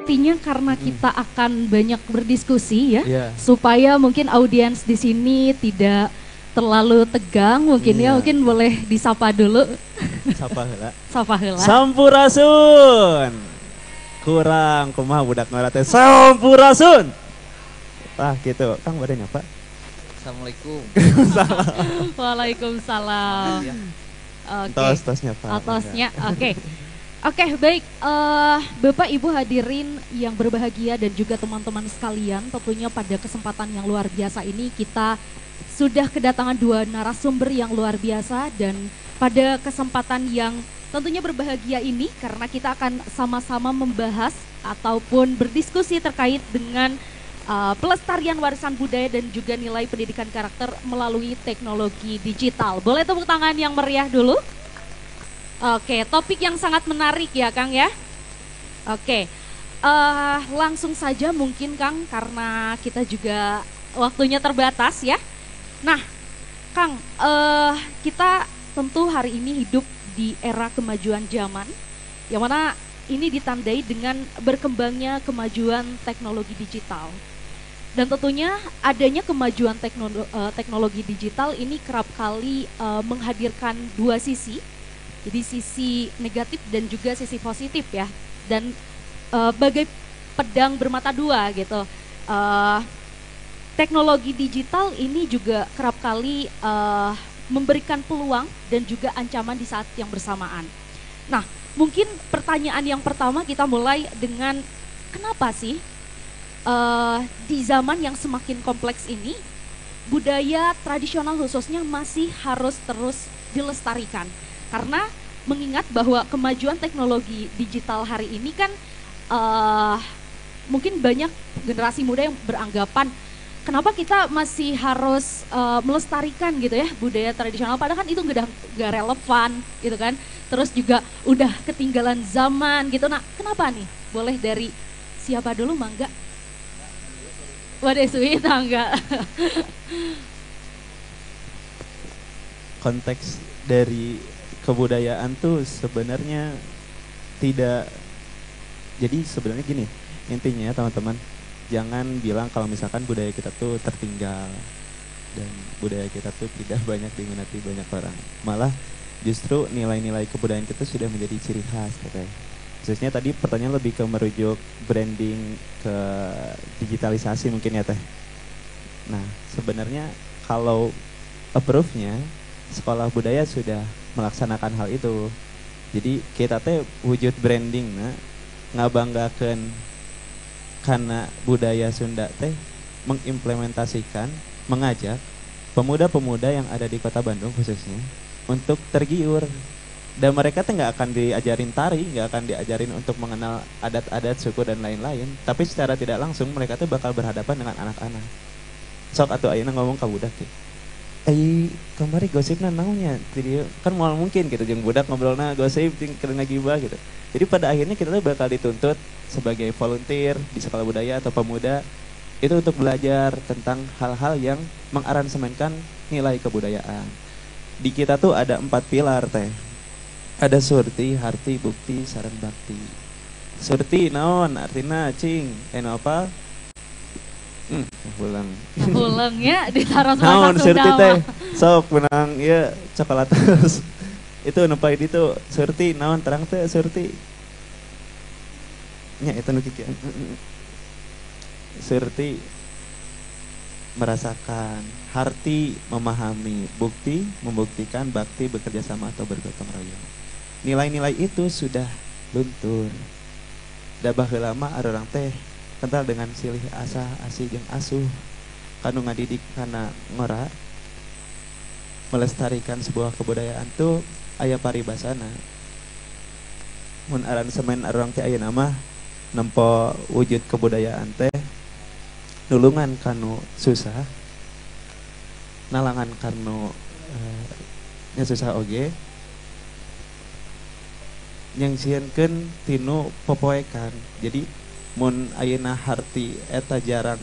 Sepertinya karena kita akan banyak berdiskusi ya, Iya. supaya mungkin audiens di sini tidak terlalu tegang mungkin ya, Iya. mungkin boleh disapa dulu. Sapa heula. Sapa heula. Sampurasun. Kurang kumaha budak ngora teh. Sampurasun. Tah gitu. Kang badannya apa? Assalamualaikum. Waalaikumsalam. Oke. Tos-tosnya Pak. Atosnya, oke. Oke, baik. Bapak Ibu hadirin yang berbahagia dan juga teman-teman sekalian, tentunya pada kesempatan yang luar biasa ini kita sudah kedatangan dua narasumber yang luar biasa, dan pada kesempatan yang tentunya berbahagia ini karena kita akan sama-sama membahas ataupun berdiskusi terkait dengan pelestarian warisan budaya dan juga nilai pendidikan karakter melalui teknologi digital. Boleh tepuk tangan yang meriah dulu? Oke, topik yang sangat menarik ya Kang ya. Oke, langsung saja mungkin Kang, karena kita juga waktunya terbatas ya. Nah Kang, kita tentu hari ini hidup di era kemajuan zaman, yang mana ini ditandai dengan berkembangnya kemajuan teknologi digital. Dan tentunya adanya kemajuan teknologi digital ini kerap kali menghadirkan dua sisi. Jadi sisi negatif dan juga sisi positif ya. Dan bagai pedang bermata dua gitu. Teknologi digital ini juga kerap kali memberikan peluang dan juga ancaman di saat yang bersamaan. Nah, mungkin pertanyaan yang pertama kita mulai dengan kenapa sih di zaman yang semakin kompleks ini budaya tradisional khususnya masih harus terus dilestarikan? Karena mengingat bahwa kemajuan teknologi digital hari ini kan mungkin banyak generasi muda yang beranggapan kenapa kita masih harus melestarikan gitu ya budaya tradisional, padahal kan itu nggak relevan gitu kan, terus juga udah ketinggalan zaman gitu. Nah kenapa nih? Boleh dari siapa dulu, Mangga? Waduh, Suwita enggak. Konteks dari kebudayaan tuh sebenarnya tidak, jadi sebenarnya gini intinya teman-teman, jangan bilang kalau misalkan budaya kita tuh tertinggal dan budaya kita tuh tidak banyak diminati banyak orang, malah justru nilai-nilai kebudayaan kita sudah menjadi ciri khas katanya. Khususnya tadi pertanyaan lebih ke merujuk branding ke digitalisasi mungkin ya teh. Nah sebenarnya kalau approve-nya sekolah budaya sudah melaksanakan hal itu. Jadi kita teh wujud branding ngabanggakeun karena budaya Sunda teh mengimplementasikan, mengajak pemuda-pemuda yang ada di Kota Bandung khususnya untuk tergiur. Dan mereka teh nggak akan diajarin tari, nggak akan diajarin untuk mengenal adat-adat suku dan lain-lain, tapi secara tidak langsung mereka teh bakal berhadapan dengan anak-anak. Sok atuh ayeuna ngomong ka budak teh. Kemarin gosipnya naonnya, jadi kan mal mungkin gitu jeung budak ngobrolna gosip jeung keur ngagibah gitu. Jadi pada akhirnya kita tuh bakal dituntut sebagai volunteer di sekolah budaya atau pemuda itu untuk belajar tentang hal-hal yang mengaransemenkan nilai kebudayaan. Di kita tuh ada 4 pilar teh. Ada surti, harti, bukti, saran bakti. Surti naon artina cing, apa? Pulang. Pulangnya ditaruh Naon masak surti Sunda. teh sok menang ya coklat terus. Itu nepai itu surti naon terang teh surti. Nya eta nu kikieu. Surti merasakan, harti memahami, bukti membuktikan, bakti bekerja sama atau bergotong royong. Nilai-nilai itu sudah luntur. Da baheula mah arurang teh kental dengan silih asah, asih jeung asuh. Kanu ngadidik kana ngora melestarikan sebuah kebudayaan tuh aya paribasana. Mun aransemen arurang teh ayeuna mah nempo wujud kebudayaan teh nulungan kanu susah, nalangan kanu nya susah oge, nyangsieunkeun tinu popoekan. Jadi mun ayeuna harti eta jarang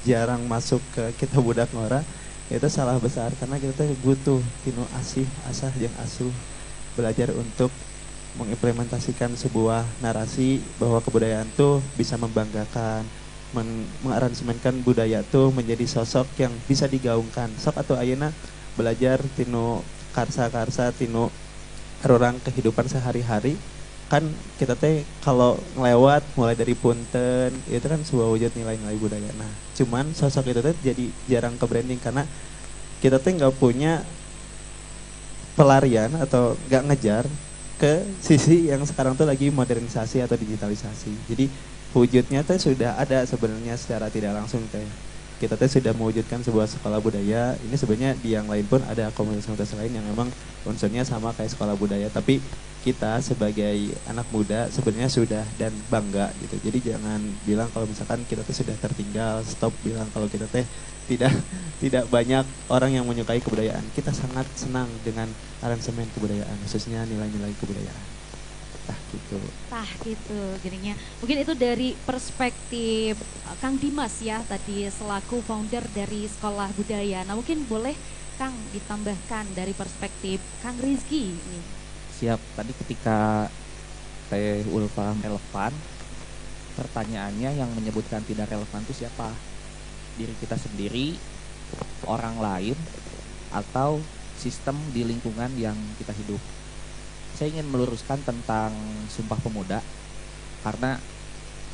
jarang masuk ke kita budak ngora, itu salah besar karena kita teh butuh tinu asih, asah jeung asuh, belajar untuk mengimplementasikan sebuah narasi bahwa kebudayaan tuh bisa membanggakan, mengaransemenkan budaya tuh menjadi sosok yang bisa digaungkan. Sok atau ayeuna belajar tinu karsa-karsa tinu orang kehidupan sehari-hari kan kita teh kalau ngelewat mulai dari punten itu kan sebuah wujud nilai-nilai budaya. Nah, cuman sosok itu teh jadi jarang ke branding karena kita teh nggak punya pelarian atau nggak ngejar ke sisi yang sekarang tuh lagi modernisasi atau digitalisasi. Jadi wujudnya tuh sudah ada sebenarnya secara tidak langsung teh. Kita tuh sudah mewujudkan sebuah sekolah budaya. Ini sebenarnya di yang lain pun ada komunitas-komunitas lain yang memang unsurnya sama kayak sekolah budaya. Tapi kita sebagai anak muda sebenarnya sudah dan bangga gitu. Jadi jangan bilang kalau misalkan kita tuh sudah tertinggal. Stop bilang kalau kita teh tidak tidak banyak orang yang menyukai kebudayaan. Kita sangat senang dengan aransemen kebudayaan, khususnya nilai-nilai kebudayaan. Tah gitu jadinya. Mungkin itu dari perspektif Kang Dimas ya tadi selaku founder dari Sekolah Budaya. Nah mungkin boleh Kang ditambahkan dari perspektif Kang Rizky nih. Siap, tadi ketika Teh Ulfa relevan, pertanyaannya yang menyebutkan tidak relevan itu siapa? Diri kita sendiri, orang lain, atau sistem di lingkungan yang kita hidup. Saya ingin meluruskan tentang Sumpah Pemuda, karena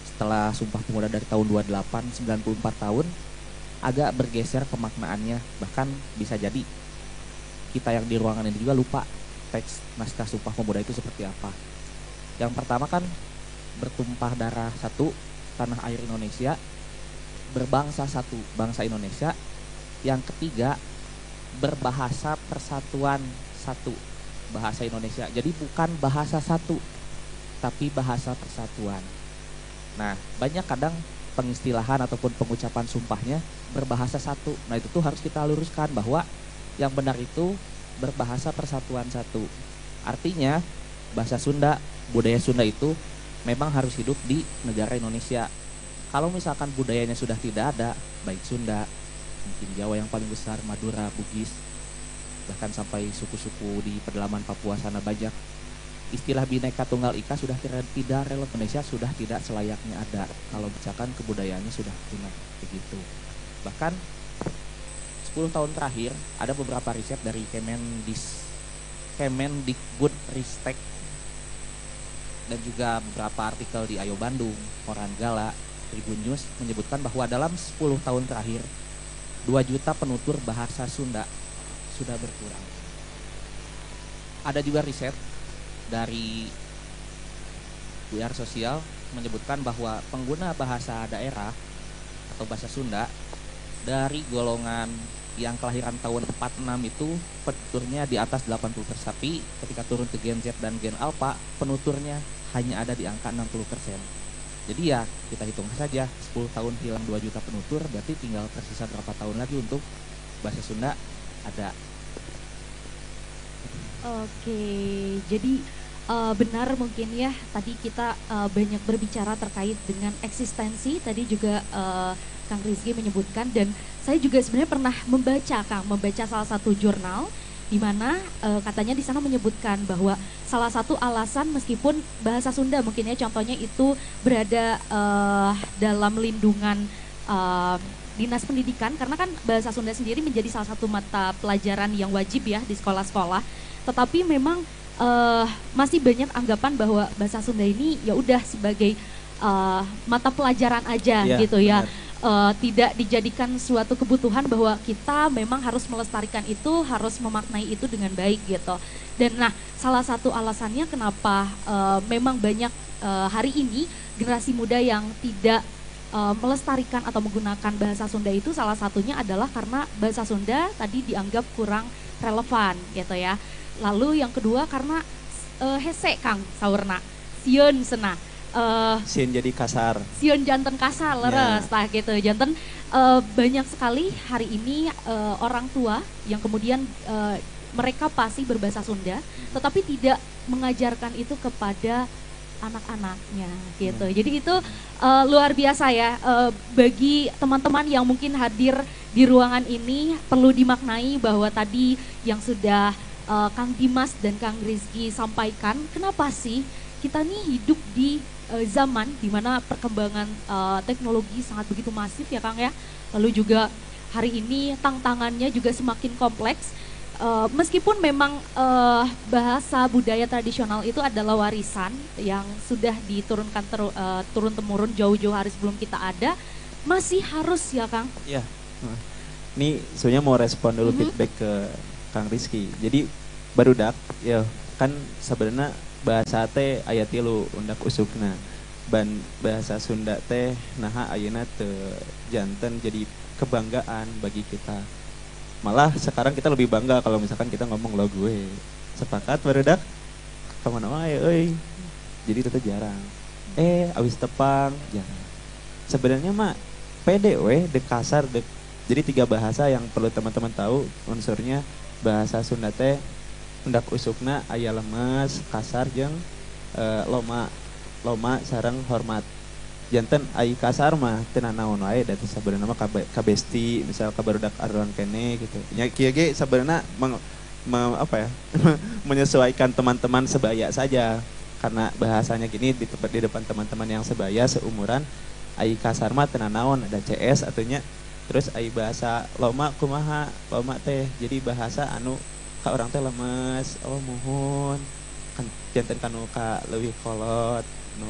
setelah Sumpah Pemuda dari tahun 28, 94 tahun, agak bergeser kemaknaannya. Bahkan bisa jadi kita yang di ruangan ini juga lupa teks naskah Sumpah Pemuda itu seperti apa. Yang pertama kan bertumpah darah satu, tanah air Indonesia, berbangsa satu, bangsa Indonesia. Yang ketiga, berbahasa persatuan satu, bahasa Indonesia. Jadi bukan bahasa satu, tapi bahasa persatuan. Nah, banyak kadang pengistilahan ataupun pengucapan sumpahnya berbahasa satu. Nah, itu tuh harus kita luruskan bahwa yang benar itu berbahasa persatuan satu. Artinya, bahasa Sunda, budaya Sunda itu memang harus hidup di negara Indonesia. Kalau misalkan budayanya sudah tidak ada, baik Sunda, mungkin Jawa yang paling besar, Madura, Bugis, bahkan sampai suku-suku di pedalaman Papua sana Bajak, istilah Bhinneka Tunggal Ika sudah tidak relevan. Indonesia sudah tidak selayaknya ada kalau misalkan kebudayaannya sudah punah begitu. Bahkan 10 tahun terakhir ada beberapa riset dari Kemendikbudristek dan juga beberapa artikel di Ayo Bandung, Koran Gala, Tribun News menyebutkan bahwa dalam 10 tahun terakhir 2 juta penutur bahasa Sunda sudah berkurang. Ada juga riset dari WR Sosial menyebutkan bahwa pengguna bahasa daerah atau bahasa Sunda dari golongan yang kelahiran tahun 46 itu penuturnya di atas 80%, tapi ketika turun ke Gen Z dan Gen Alpha penuturnya hanya ada di angka 60%. Jadi ya kita hitung saja 10 tahun hilang 2 juta penutur, berarti tinggal tersisa berapa tahun lagi untuk bahasa Sunda ada. Oke, jadi benar mungkin ya tadi kita banyak berbicara terkait dengan eksistensi. Tadi juga Kang Rizky menyebutkan dan saya juga sebenarnya pernah membaca salah satu jurnal di mana katanya di sana menyebutkan bahwa salah satu alasan meskipun bahasa Sunda mungkin ya contohnya itu berada dalam lindungan Dinas Pendidikan, karena kan bahasa Sunda sendiri menjadi salah satu mata pelajaran yang wajib ya di sekolah-sekolah. Tetapi memang masih banyak anggapan bahwa bahasa Sunda ini ya udah sebagai mata pelajaran aja ya, gitu ya. Benar. Tidak dijadikan suatu kebutuhan bahwa kita memang harus melestarikan itu, harus memaknai itu dengan baik gitu. Dan nah salah satu alasannya kenapa memang banyak hari ini generasi muda yang tidak melestarikan atau menggunakan bahasa Sunda itu salah satunya adalah karena bahasa Sunda tadi dianggap kurang relevan gitu ya. Lalu yang kedua karena hese Kang saurna, sieun sena. Sieun jadi kasar. Sieun janten kasar leres tah gitu. Janten banyak sekali hari ini orang tua yang kemudian mereka pasti berbahasa Sunda tetapi tidak mengajarkan itu kepada anak-anaknya gitu. Jadi itu luar biasa ya bagi teman-teman yang mungkin hadir di ruangan ini perlu dimaknai bahwa tadi yang sudah Kang Dimas dan Kang Rizky sampaikan, kenapa sih kita nih hidup di zaman di mana perkembangan teknologi sangat begitu masif ya Kang ya. Lalu juga hari ini tantangannya juga semakin kompleks. Meskipun memang bahasa budaya tradisional itu adalah warisan yang sudah diturunkan turun-temurun jauh-jauh hari sebelum kita ada, masih harus ya Kang? Ya, ini sebenarnya mau respon dulu feedback ke Kang Rizky. Jadi barudak, ya kan sebenarnya bahasa teh aya tilu undak usukna. Bahasa Sunda teh naha ayeuna teu janten jadi kebanggaan bagi kita. Malah sekarang kita lebih bangga kalau misalkan kita ngomong lo gue. Sepakat barudak? Kemana wae euy. Jadi itu jarang. Abis tepang jarang. Sebenarnya mah pede weh, dek kasar, dek. Jadi 3 bahasa yang perlu teman-teman tahu unsurnya. Bahasa Sunda teh undak usukna aya lemes, kasar jeung loma sareng hormat. Janten ai kasar mah teu naon wae da sabenerna mah kabesti misal ka barudak aruan kene gitu. Nya kieu ge sabenerna menyesuaikan teman-teman sebaya saja. Karena bahasanya gini di depan teman-teman yang sebaya seumuran ai kasar mah teu naon ada CS atunya. Terus ai bahasa loma kumaha? Loma teh jadi bahasa anu ka orang teh lemes, oh muhun. Kan janten kanu ka leuwih kolot nu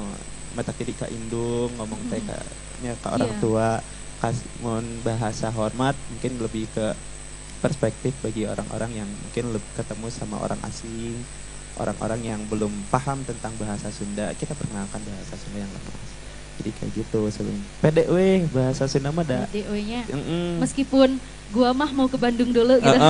mata kiri ka indung ngomong teh ka orang tua mun bahasa hormat mungkin lebih ke perspektif bagi orang-orang yang mungkin ketemu sama orang asing, orang-orang yang belum paham tentang bahasa Sunda, kita perkenalkan bahasa Sunda yang lemas. Jadi kayak gitu sebelum pede weh bahasa Sunda mah da pede nya meskipun gua mah mau ke Bandung dulu gitu.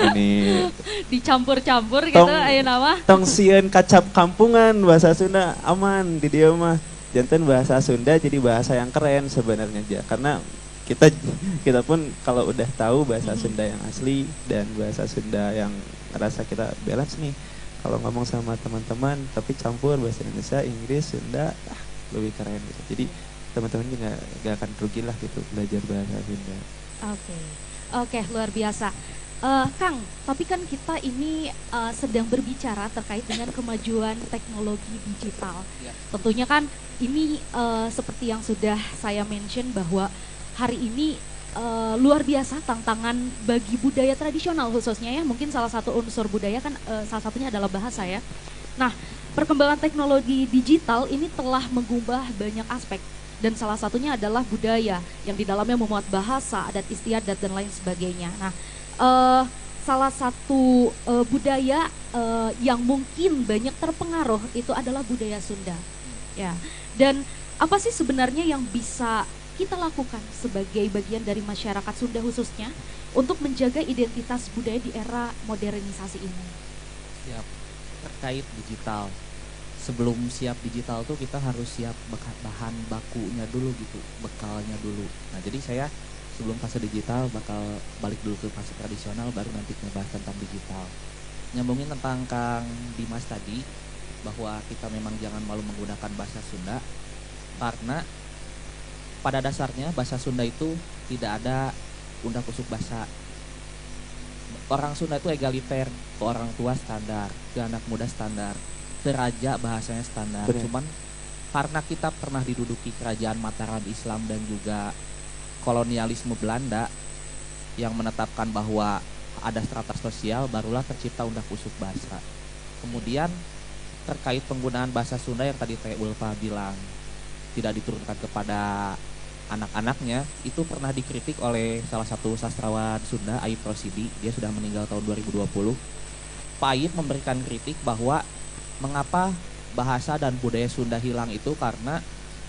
Ini dicampur-campur gitu ayeuna mah. Tong sieun kacap kampungan bahasa Sunda aman di dia mah. Janten bahasa Sunda jadi bahasa yang keren sebenarnya aja. Karena kita pun kalau udah tahu bahasa Sunda yang asli dan bahasa Sunda yang ngerasa kita balance nih. Kalau ngomong sama teman-teman tapi campur bahasa Indonesia, Inggris, Sunda, lebih keren gitu. Jadi teman-teman juga gak akan rugi lah gitu belajar bahasa Sunda. Oke, luar biasa. Kang, tapi kan kita ini sedang berbicara terkait dengan kemajuan teknologi digital. Ya. Tentunya kan ini seperti yang sudah saya mention bahwa hari ini luar biasa tantangan bagi budaya tradisional khususnya ya. Mungkin salah satu unsur budaya kan salah satunya adalah bahasa ya. Nah, perkembangan teknologi digital ini telah mengubah banyak aspek. Dan salah satunya adalah budaya yang di dalamnya memuat bahasa, adat istiadat dan lain sebagainya. Nah, salah satu budaya yang mungkin banyak terpengaruh itu adalah budaya Sunda. Ya. Dan apa sih sebenarnya yang bisa kita lakukan sebagai bagian dari masyarakat Sunda khususnya untuk menjaga identitas budaya di era modernisasi ini? Siap. Terkait digital. Sebelum siap digital tuh kita harus siap bahan bakunya dulu gitu, bekalnya dulu. Nah jadi saya sebelum fase digital bakal balik dulu ke fase tradisional baru nanti ngebahas tentang digital. Nyambungin tentang Kang Dimas tadi bahwa kita memang jangan malu menggunakan bahasa Sunda karena pada dasarnya bahasa Sunda itu tidak ada undak usuk bahasa. Orang Sunda itu egaliter, ke orang tua standar, ke anak muda standar. Raja bahasanya standar. Bener. Cuman karena kita pernah diduduki kerajaan Mataram Islam dan juga kolonialisme Belanda yang menetapkan bahwa ada strata sosial, barulah tercipta undak usuk bahasa. Kemudian terkait penggunaan bahasa Sunda yang tadi Teh Ulfa bilang tidak diturunkan kepada anak-anaknya, itu pernah dikritik oleh salah satu sastrawan Sunda, Aib Rosidi. Dia sudah meninggal tahun 2020. Pak Aib memberikan kritik bahwa mengapa bahasa dan budaya Sunda hilang itu karena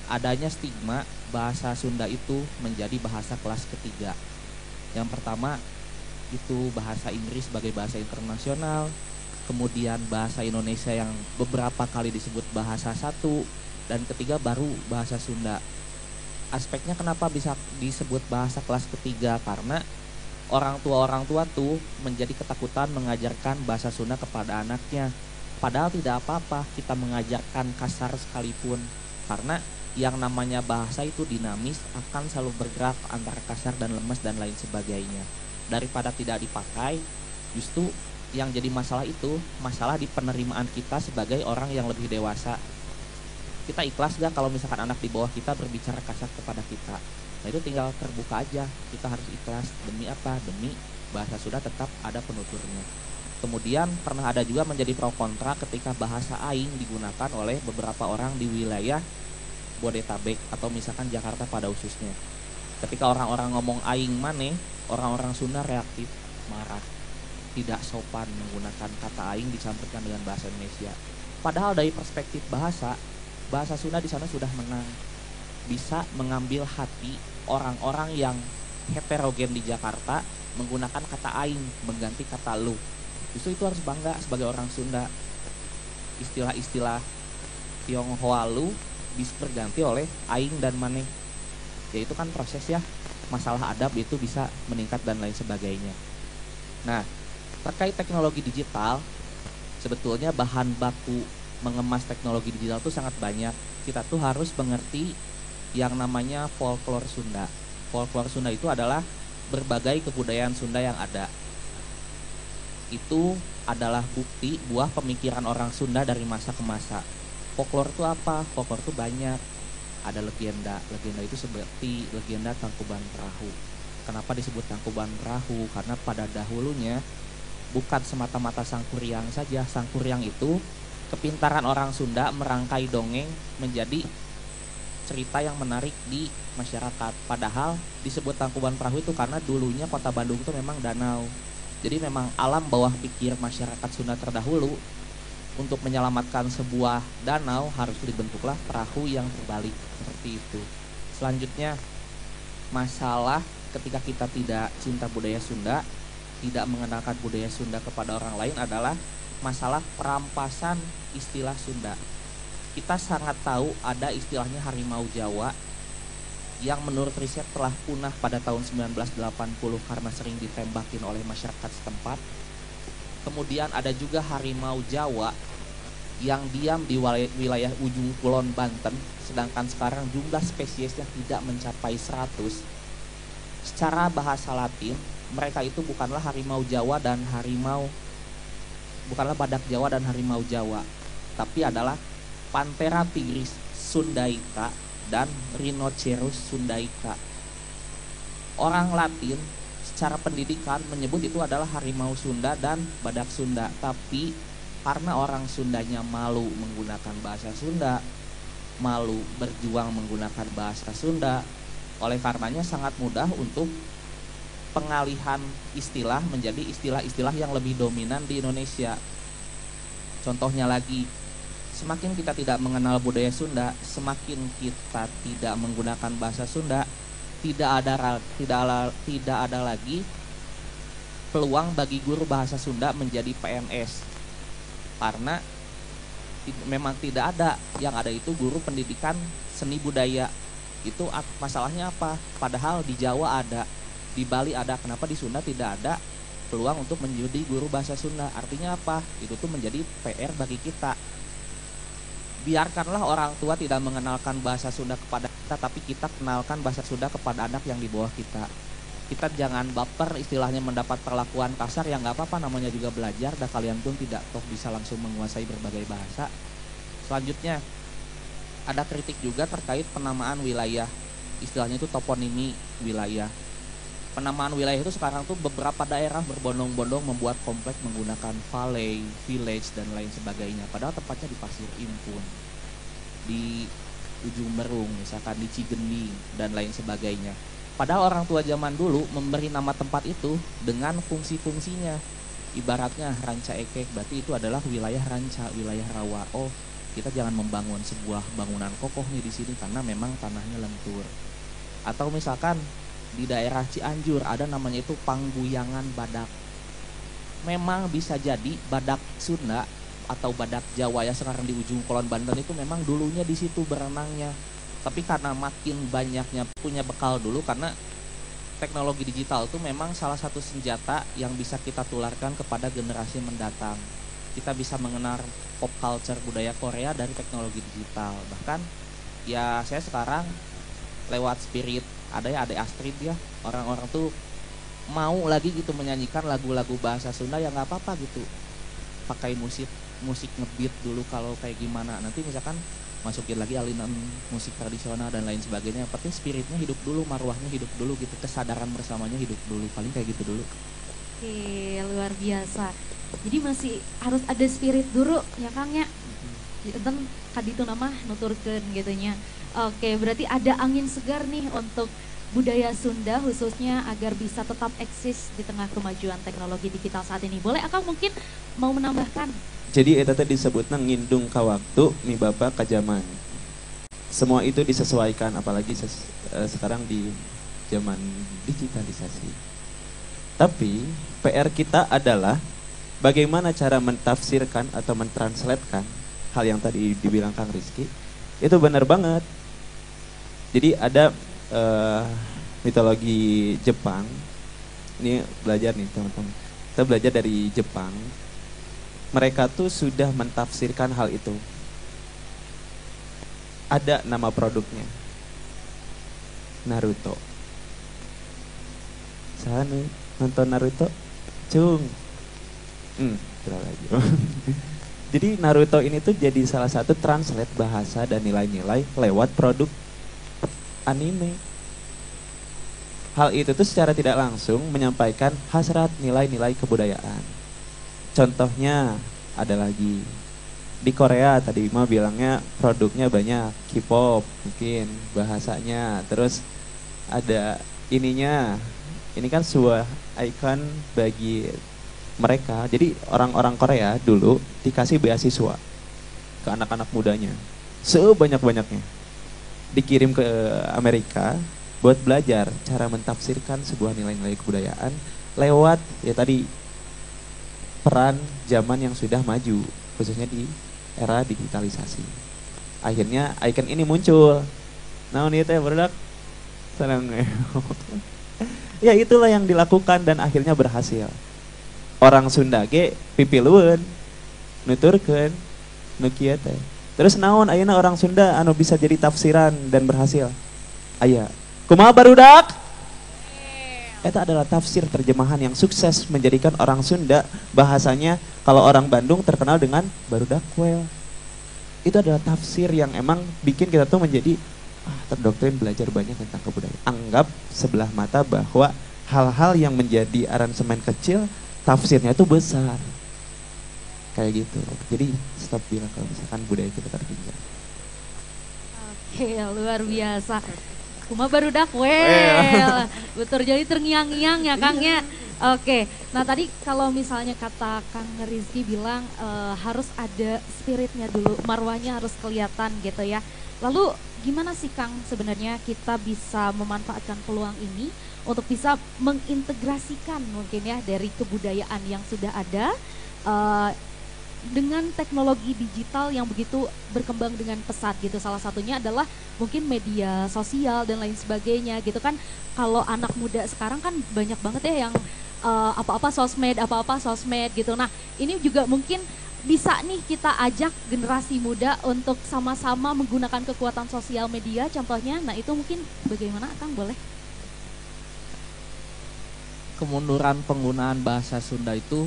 adanya stigma bahasa Sunda itu menjadi bahasa kelas ketiga. Yang pertama itu bahasa Inggris sebagai bahasa internasional, kemudian bahasa Indonesia yang beberapa kali disebut bahasa satu, dan ketiga baru bahasa Sunda. Aspeknya kenapa bisa disebut bahasa kelas ketiga? Karena orang tua tuh menjadi ketakutan mengajarkan bahasa Sunda kepada anaknya. Padahal tidak apa-apa kita mengajarkan kasar sekalipun, karena yang namanya bahasa itu dinamis, akan selalu bergerak antara kasar dan lemes dan lain sebagainya. Daripada tidak dipakai, justru yang jadi masalah itu masalah di penerimaan kita sebagai orang yang lebih dewasa. Kita ikhlas gak kalau misalkan anak di bawah kita berbicara kasar kepada kita? Nah itu tinggal terbuka aja, kita harus ikhlas. Demi apa? Demi bahasa Sunda tetap ada penuturnya. Kemudian pernah ada juga menjadi pro kontra ketika bahasa Aing digunakan oleh beberapa orang di wilayah Bodetabek atau misalkan Jakarta pada khususnya. Ketika orang-orang ngomong Aing maneh, orang-orang Sunda reaktif, marah, tidak sopan menggunakan kata Aing dicampurkan dengan bahasa Indonesia. Padahal dari perspektif bahasa Sunda di sana sudah menang, bisa mengambil hati orang-orang yang heterogen di Jakarta menggunakan kata Aing mengganti kata lu. Justru itu harus bangga sebagai orang Sunda. Istilah-istilah Tionghoa lu bisa berganti oleh Aing dan maneh. Ya itu kan proses ya, masalah adab itu bisa meningkat dan lain sebagainya. Nah, terkait teknologi digital, sebetulnya bahan baku mengemas teknologi digital itu sangat banyak. Kita tuh harus mengerti yang namanya folklore Sunda. Folklore Sunda itu adalah berbagai kebudayaan Sunda yang ada. Itu adalah bukti buah pemikiran orang Sunda dari masa ke masa. Folklore itu apa? Folklore itu banyak. Ada legenda. Legenda itu seperti legenda Tangkuban Perahu. Kenapa disebut Tangkuban Perahu? Karena pada dahulunya bukan semata-mata Sangkuriang saja. Sangkuriang itu kepintaran orang Sunda merangkai dongeng menjadi cerita yang menarik di masyarakat. Padahal disebut Tangkuban Perahu itu karena dulunya kota Bandung itu memang danau. Jadi memang alam bawah pikir masyarakat Sunda terdahulu untuk menyelamatkan sebuah danau harus dibentuklah perahu yang terbalik seperti itu. Selanjutnya masalah ketika kita tidak cinta budaya Sunda, tidak mengenalkan budaya Sunda kepada orang lain adalah masalah perampasan istilah Sunda. Kita sangat tahu ada istilahnya harimau Jawa yang menurut riset telah punah pada tahun 1980 karena sering ditembakin oleh masyarakat setempat. Kemudian ada juga harimau Jawa yang diam di wilayah ujung kulon Banten, sedangkan sekarang jumlah spesiesnya tidak mencapai 100. Secara bahasa Latin, mereka itu bukanlah harimau Jawa dan bukanlah badak Jawa dan harimau Jawa, tapi adalah Panthera tigris sundaica dan Rhinoceros sundaica. Orang Latin secara pendidikan menyebut itu adalah harimau Sunda dan badak Sunda, tapi karena orang Sundanya malu menggunakan bahasa Sunda, malu berjuang menggunakan bahasa Sunda, oleh karenanya sangat mudah untuk pengalihan istilah menjadi istilah-istilah yang lebih dominan di Indonesia. Contohnya lagi, semakin kita tidak mengenal budaya Sunda, semakin kita tidak menggunakan bahasa Sunda, tidak ada lagi peluang bagi guru bahasa Sunda menjadi PNS. Karena memang tidak ada, yang ada itu guru pendidikan seni budaya. Itu masalahnya apa? Padahal di Jawa ada, di Bali ada, kenapa di Sunda tidak ada peluang untuk menjadi guru bahasa Sunda? Artinya apa? Itu tuh menjadi PR bagi kita. Biarkanlah orang tua tidak mengenalkan bahasa Sunda kepada kita, tapi kita kenalkan bahasa Sunda kepada anak yang di bawah kita. Kita jangan baper istilahnya mendapat perlakuan kasar, yang gak apa-apa, namanya juga belajar, dan kalian pun tidak toh bisa langsung menguasai berbagai bahasa. Selanjutnya ada kritik juga terkait penamaan wilayah, istilahnya itu toponimi wilayah. Penamaan wilayah itu sekarang tuh beberapa daerah berbondong-bondong membuat kompleks menggunakan valley, village, dan lain sebagainya. Padahal tempatnya di Pasir Impun, di Ujung Merung, misalkan di Cigending, dan lain sebagainya. Padahal orang tua zaman dulu memberi nama tempat itu dengan fungsi-fungsinya. Ibaratnya Ranca Ekek, berarti itu adalah wilayah Ranca, wilayah rawa. Oh, kita jangan membangun sebuah bangunan kokoh nih di sini karena memang tanahnya lentur. Atau misalkan di daerah Cianjur ada namanya itu Pangguyangan Badak. Memang bisa jadi badak Sunda atau badak Jawa ya sekarang di ujung Kulon Banten itu memang dulunya di situ berenangnya. Tapi karena makin banyaknya punya bekal dulu, karena teknologi digital itu memang salah satu senjata yang bisa kita tularkan kepada generasi mendatang. Kita bisa mengenal pop culture budaya Korea dari teknologi digital. Bahkan ya saya sekarang lewat Spirit, ada ya Ade Astrid ya, orang-orang tuh mau lagi gitu menyanyikan lagu-lagu bahasa Sunda ya nggak apa-apa gitu, pakai musik musik ngebeat dulu kalau kayak gimana, nanti misalkan masukin lagi aliran musik tradisional dan lain sebagainya, yang penting spiritnya hidup dulu, marwahnya hidup dulu gitu, kesadaran bersamanya hidup dulu, paling kayak gitu dulu. Oke, luar biasa. Jadi masih harus ada spirit dulu ya Kang ya. Enten tadi itu nama nuturkeun gitunya. Oke, berarti ada angin segar nih untuk budaya Sunda khususnya agar bisa tetap eksis di tengah kemajuan teknologi digital saat ini. Boleh Akang mungkin mau menambahkan? Jadi eta teh disebutna ngindung ka waktu mibaba ka zaman. Semua itu disesuaikan apalagi sekarang di zaman digitalisasi. Tapi PR kita adalah bagaimana cara mentafsirkan atau mentranslatekan hal yang tadi dibilang Kang Rizky. Itu benar banget. Jadi ada mitologi Jepang. Ini belajar nih teman-teman. Kita belajar dari Jepang. Mereka tuh sudah mentafsirkan hal itu. Ada nama produknya. Naruto. Sana nonton Naruto? Cung. Lagi. Jadi Naruto ini tuh jadi salah satu translate bahasa dan nilai-nilai lewat produk anime. Hal itu tuh secara tidak langsung menyampaikan hasrat nilai-nilai kebudayaan. Contohnya ada lagi di Korea tadi mah bilangnya produknya banyak, K-pop mungkin bahasanya, terus ada ininya. Ini kan sebuah ikon bagi mereka. Jadi orang-orang Korea dulu dikasih beasiswa ke anak-anak mudanya sebanyak-banyaknya, dikirim ke Amerika buat belajar cara mentafsirkan sebuah nilai-nilai kebudayaan lewat ya tadi peran zaman yang sudah maju, khususnya di era digitalisasi. Akhirnya icon ini muncul. Nah ini teh produk senang. Ya itulah yang dilakukan dan akhirnya berhasil. Orang Sunda ge pipilueun nuturkeun nu kieu teh. Terus naon ayeuna orang Sunda anu bisa jadi tafsiran dan berhasil? Aya. Kumaha barudak? Itu adalah tafsir terjemahan yang sukses menjadikan orang Sunda bahasanya kalau orang Bandung terkenal dengan barudak well. Itu adalah tafsir yang emang bikin kita tuh menjadi terdoktrin belajar banyak tentang kebudayaan. Anggap sebelah mata bahwa hal-hal yang menjadi aransemen kecil tafsirnya itu besar. Kayak gitu. Jadi stop bilang kalau misalkan budaya kita tertinggal. Oke, luar biasa. Kuma barudak well. Betul, jadi terngiang-ngiang ya Kang ya. Oke, nah tadi kalau misalnya kata Kang Rizky bilang harus ada spiritnya dulu, marwahnya harus kelihatan gitu ya. Lalu gimana sih Kang sebenarnya kita bisa memanfaatkan peluang ini untuk bisa mengintegrasikan mungkin ya dari kebudayaan yang sudah ada dengan teknologi digital yang begitu berkembang dengan pesat gitu. Salah satunya adalah mungkin media sosial dan lain sebagainya gitu kan. Kalau anak muda sekarang kan banyak banget ya yang apa-apa sosmed gitu. Nah ini juga mungkin bisa nih kita ajak generasi muda untuk sama-sama menggunakan kekuatan sosial media contohnya. Nah itu mungkin bagaimana Kang, boleh? Kemunduran penggunaan bahasa Sunda itu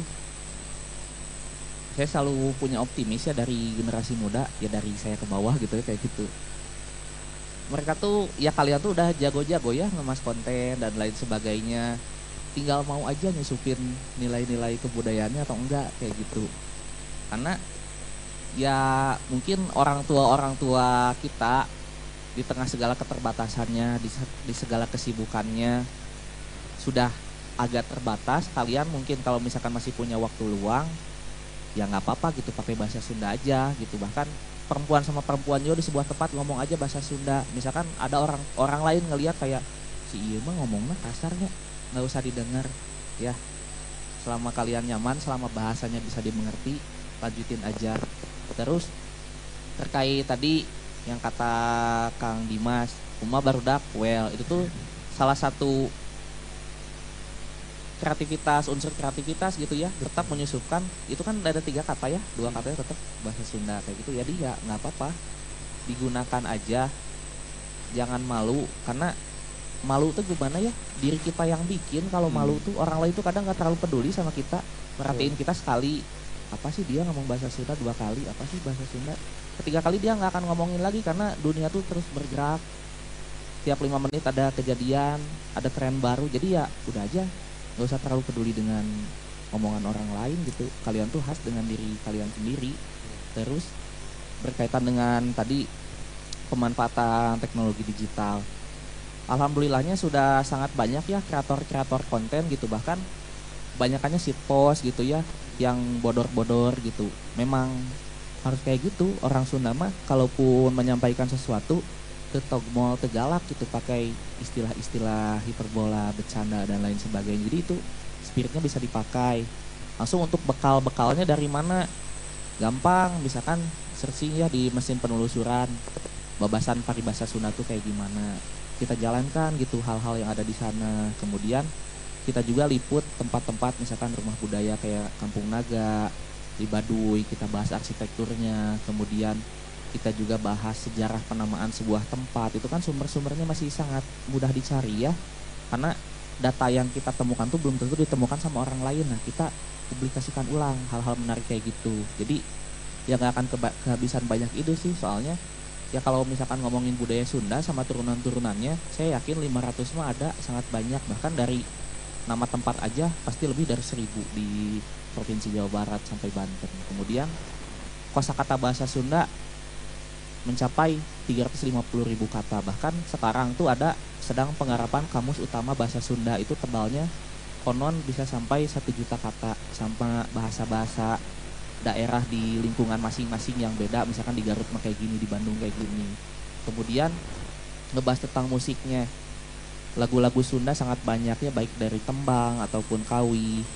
saya selalu punya optimis ya, dari generasi muda ya, dari saya ke bawah gitu ya, kayak gitu. Mereka tuh ya kalian tuh udah jago-jago ya ngemas konten dan lain sebagainya, tinggal mau aja nyusupin nilai-nilai kebudayaannya atau enggak kayak gitu. Karena ya mungkin orang tua kita di tengah segala keterbatasannya, di segala kesibukannya sudah agak terbatas. Kalian mungkin kalau misalkan masih punya waktu luang ya nggak apa-apa gitu, pakai bahasa Sunda aja gitu. Bahkan perempuan sama perempuan juga di sebuah tempat ngomong aja bahasa Sunda. Misalkan ada orang lain ngelihat kayak si iya mah ngomongnya kasarnya, nggak usah didengar ya. Selama kalian nyaman, selama bahasanya bisa dimengerti, lanjutin aja. Terus terkait tadi yang kata Kang Dimas, Uma barudak well, itu tuh salah satu kreativitas, unsur kreativitas gitu ya, tetap menyusupkan. Itu kan ada 3 kata ya, 2 katanya tetap bahasa Sunda kayak gitu. Jadi ya nggak apa-apa, digunakan aja, jangan malu. Karena malu tuh gimana ya, diri kita yang bikin. Kalau malu tuh orang lain tuh kadang nggak terlalu peduli sama kita, merhatiin kita sekali, apa sih dia ngomong bahasa Sunda 2 kali, apa sih bahasa Sunda, ketiga kali dia nggak akan ngomongin lagi karena dunia tuh terus bergerak. Tiap 5 menit ada kejadian, ada tren baru, jadi ya udah aja, nggak usah terlalu peduli dengan omongan orang lain gitu. Kalian tuh khas dengan diri kalian sendiri. Terus berkaitan dengan tadi pemanfaatan teknologi digital, alhamdulillahnya sudah sangat banyak ya kreator-kreator konten gitu, bahkan banyakannya post gitu ya yang bodor-bodor gitu. Memang harus kayak gitu, orang Sunda mah kalaupun menyampaikan sesuatu tetogmol tegalak gitu, pakai istilah-istilah hiperbola, bercanda dan lain sebagainya. Jadi itu spiritnya bisa dipakai langsung. Untuk bekal-bekalnya dari mana, gampang, misalkan searching ya di mesin penelusuran, babasan paribasa Sunda tuh kayak gimana, kita jalankan gitu hal-hal yang ada di sana. Kemudian kita juga liput tempat-tempat misalkan rumah budaya kayak Kampung Naga di Baduy, kita bahas arsitekturnya. Kemudian kita juga bahas sejarah penamaan sebuah tempat. Itu kan sumber-sumbernya masih sangat mudah dicari ya, karena data yang kita temukan tuh belum tentu ditemukan sama orang lain. Nah, kita publikasikan ulang hal-hal menarik kayak gitu. Jadi ya nggak akan kehabisan banyak ide sih, soalnya ya kalau misalkan ngomongin budaya Sunda sama turunan-turunannya, saya yakin 500 mah ada, sangat banyak. Bahkan dari nama tempat aja pasti lebih dari 1000 di Provinsi Jawa Barat sampai Banten. Kemudian kosakata bahasa Sunda mencapai 350.000 kata. Bahkan sekarang tuh ada sedang penggarapan kamus utama bahasa Sunda, itu tebalnya konon bisa sampai 1 juta kata, sama bahasa-bahasa daerah di lingkungan masing-masing yang beda. Misalkan di Garut mah kayak gini, di Bandung kayak gini. Kemudian ngebahas tentang musiknya, lagu-lagu Sunda sangat banyak ya, baik dari tembang ataupun kawi,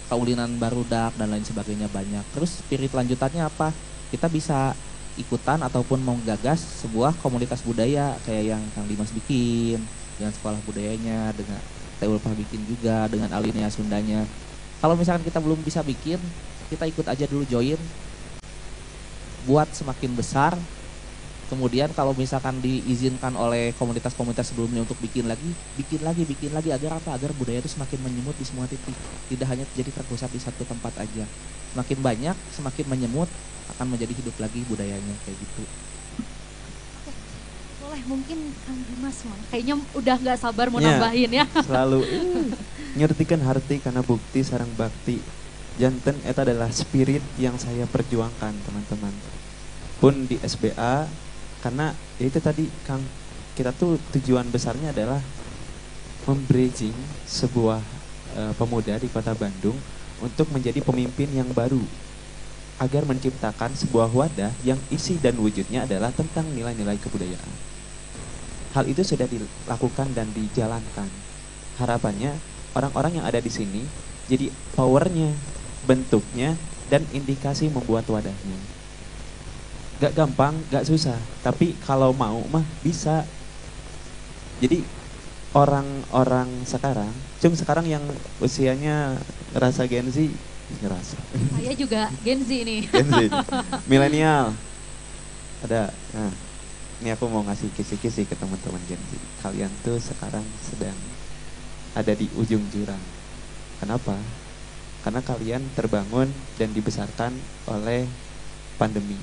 kaulinan barudak dan lain sebagainya banyak. Terus spirit lanjutannya apa? Kita bisa ikutan ataupun mau gagas sebuah komunitas budaya kayak yang Kang Dimas bikin dengan sekolah budayanya, dengan Teh Ulfah bikin juga dengan Alinea Sundanya. Kalau misalkan kita belum bisa bikin, kita ikut aja dulu, join, buat semakin besar. Kemudian kalau misalkan diizinkan oleh komunitas-komunitas sebelumnya untuk bikin lagi agar apa? Agar budaya itu semakin menyemut di semua titik, tidak hanya jadi terpusat di satu tempat aja. Semakin banyak, semakin menyemut, akan menjadi hidup lagi budayanya kayak gitu. Boleh mungkin Kang Dimas kayaknya udah nggak sabar mau nambahin ya. Selalu nyertikan harti karena bukti sarang bakti. Janten eta adalah spirit yang saya perjuangkan teman-teman. Pun di SBA, karena ya itu tadi Kang, kita tuh tujuan besarnya adalah membridging sebuah pemuda di kota Bandung untuk menjadi pemimpin yang baru, agar menciptakan sebuah wadah yang isi dan wujudnya adalah tentang nilai-nilai kebudayaan. Hal itu sudah dilakukan dan dijalankan. Harapannya orang-orang yang ada di sini jadi powernya, bentuknya, dan indikasi membuat wadahnya. Gak gampang, gak susah, tapi kalau mau mah bisa. Jadi orang-orang sekarang yang usianya ngerasa Gen Z, ngerasa. Saya juga Gen Z nih. Gen Z, milenial. Ada, nah ini aku mau ngasih kisi-kisi ke teman-teman Gen Z. Kalian tuh sekarang sedang ada di ujung jurang. Kenapa? Karena kalian terbangun dan dibesarkan oleh pandemi.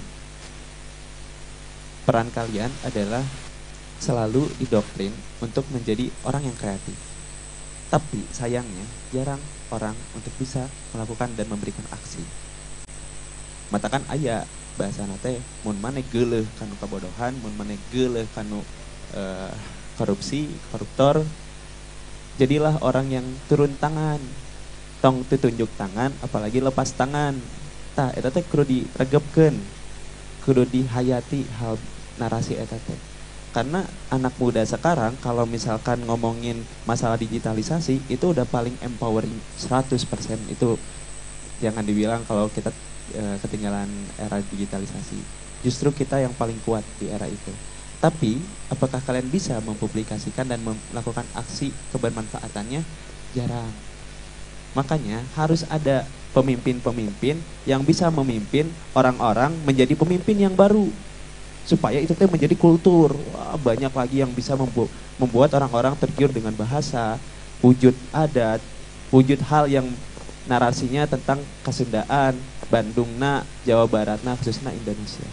Peran kalian adalah selalu didoktrin untuk menjadi orang yang kreatif. Tapi sayangnya jarang orang untuk bisa melakukan dan memberikan aksi. Matakan aya bahasa nate, mun maneh geuleuh kanu kabodohan, mun maneh geuleuh kanu korupsi, koruptor, jadilah orang yang turun tangan. Tong tunjuk tangan, apalagi lepas tangan. Tah eta teh kudu diregepkeun, kudu dihayati hal narasi eta teh. Karena anak muda sekarang kalau misalkan ngomongin masalah digitalisasi itu udah paling empowering 100%. Itu jangan dibilang kalau kita ketinggalan era digitalisasi. Justru kita yang paling kuat di era itu. Tapi apakah kalian bisa mempublikasikan dan melakukan aksi kebermanfaatannya? Jarang. Makanya harus ada pemimpin-pemimpin yang bisa memimpin orang-orang menjadi pemimpin yang baru. supaya itu teh menjadi kultur. Wah, banyak lagi yang bisa membuat orang-orang tergiur dengan bahasa, wujud adat, wujud hal yang narasinya tentang kesundaan, Bandungna, Jawa Baratna, khususnya Indonesia.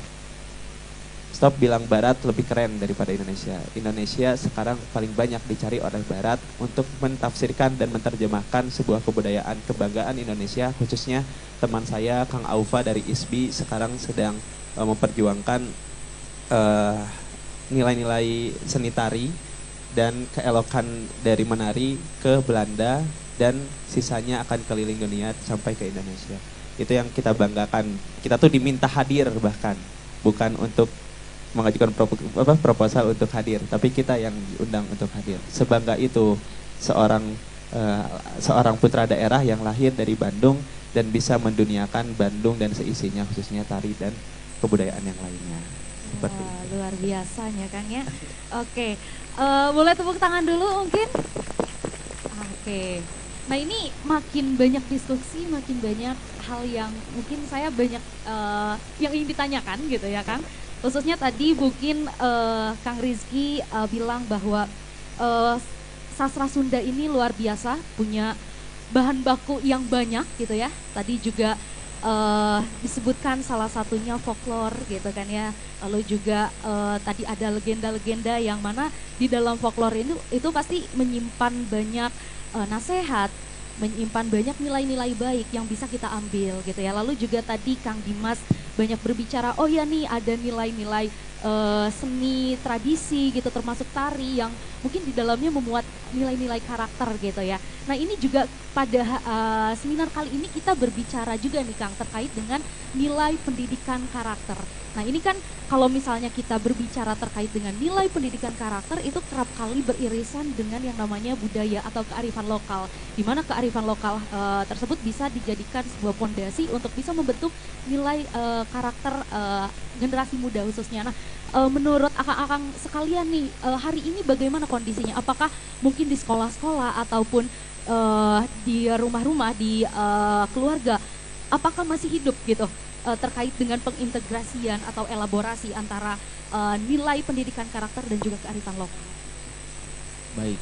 Stop bilang Barat lebih keren daripada Indonesia. Indonesia sekarang paling banyak dicari orang Barat untuk mentafsirkan dan menerjemahkan sebuah kebudayaan kebanggaan Indonesia. Khususnya teman saya Kang Aufa dari ISBI sekarang sedang memperjuangkan nilai-nilai seni tari dan keelokan dari menari ke Belanda, dan sisanya akan keliling dunia sampai ke Indonesia. Itu yang kita banggakan. Kita tuh diminta hadir bahkan, bukan untuk mengajukan proposal untuk hadir, tapi kita yang diundang untuk hadir. Sebangga itu seorang putra daerah yang lahir dari Bandung dan bisa menduniakan Bandung dan seisinya, khususnya tari dan kebudayaan yang lainnya. Seperti Wah, luar biasanya Kang ya. Oke, boleh tepuk tangan dulu mungkin? Oke. Nah ini makin banyak diskusi, makin banyak hal yang mungkin saya banyak yang ingin ditanyakan gitu ya Kang. Khususnya tadi mungkin Kang Rizky bilang bahwa sastra Sunda ini luar biasa, punya bahan baku yang banyak gitu ya. Tadi juga disebutkan salah satunya folklore gitu kan ya. Lalu juga tadi ada legenda-legenda yang mana di dalam folklore itu pasti menyimpan banyak nasihat, menyimpan banyak nilai-nilai baik yang bisa kita ambil gitu ya. Lalu juga tadi Kang Dimas banyak berbicara, oh ya nih ada nilai-nilai seni tradisi gitu, termasuk tari yang mungkin di dalamnya memuat nilai-nilai karakter gitu ya. Nah ini juga pada seminar kali ini kita berbicara juga nih Kang terkait dengan nilai pendidikan karakter. Nah ini kan kalau misalnya kita berbicara terkait dengan nilai pendidikan karakter itu kerap kali beririsan dengan yang namanya budaya atau kearifan lokal, di mana kearifan lokal tersebut bisa dijadikan sebuah fondasi untuk bisa membentuk nilai karakter generasi muda khususnya. Nah menurut akang-akang sekalian nih hari ini bagaimana kondisinya? Apakah mungkin di sekolah-sekolah ataupun di rumah-rumah, di keluarga, apakah masih hidup gitu terkait dengan pengintegrasian atau elaborasi antara nilai pendidikan karakter dan juga kearifan lokal? Baik.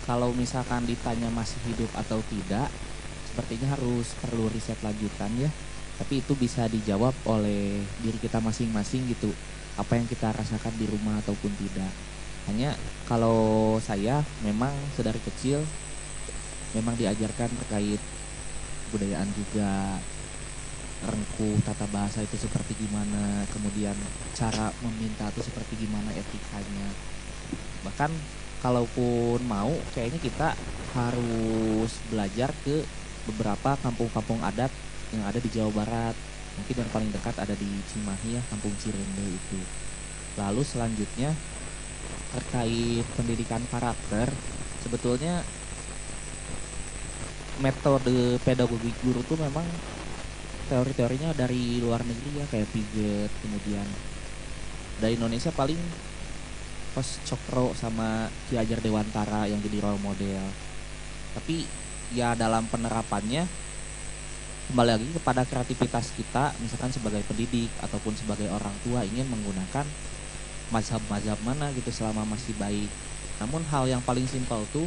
Kalau misalkan ditanya masih hidup atau tidak, sepertinya perlu riset lanjutan ya. Tapi itu bisa dijawab oleh diri kita masing-masing gitu. Apa yang kita rasakan di rumah ataupun tidak. Hanya kalau saya memang sedari kecil memang diajarkan terkait kebudayaan juga, rengkuh tata bahasa itu seperti gimana, kemudian cara meminta itu seperti gimana etikanya. Bahkan kalaupun mau kayaknya kita harus belajar ke beberapa kampung-kampung adat yang ada di Jawa Barat. Mungkin yang paling dekat ada di Cimahi ya, Kampung Cirende itu. Lalu selanjutnya terkait pendidikan karakter, sebetulnya metode pedagogi guru tuh memang teori-teorinya dari luar negeri ya, kayak Piaget, kemudian dari Indonesia paling Kos Cokro sama Ki Hajar Dewantara yang jadi role model. Tapi ya dalam penerapannya kembali lagi kepada kreativitas kita, misalkan sebagai pendidik ataupun sebagai orang tua ingin menggunakan mazhab-mazhab mana gitu selama masih baik. Namun hal yang paling simpel tuh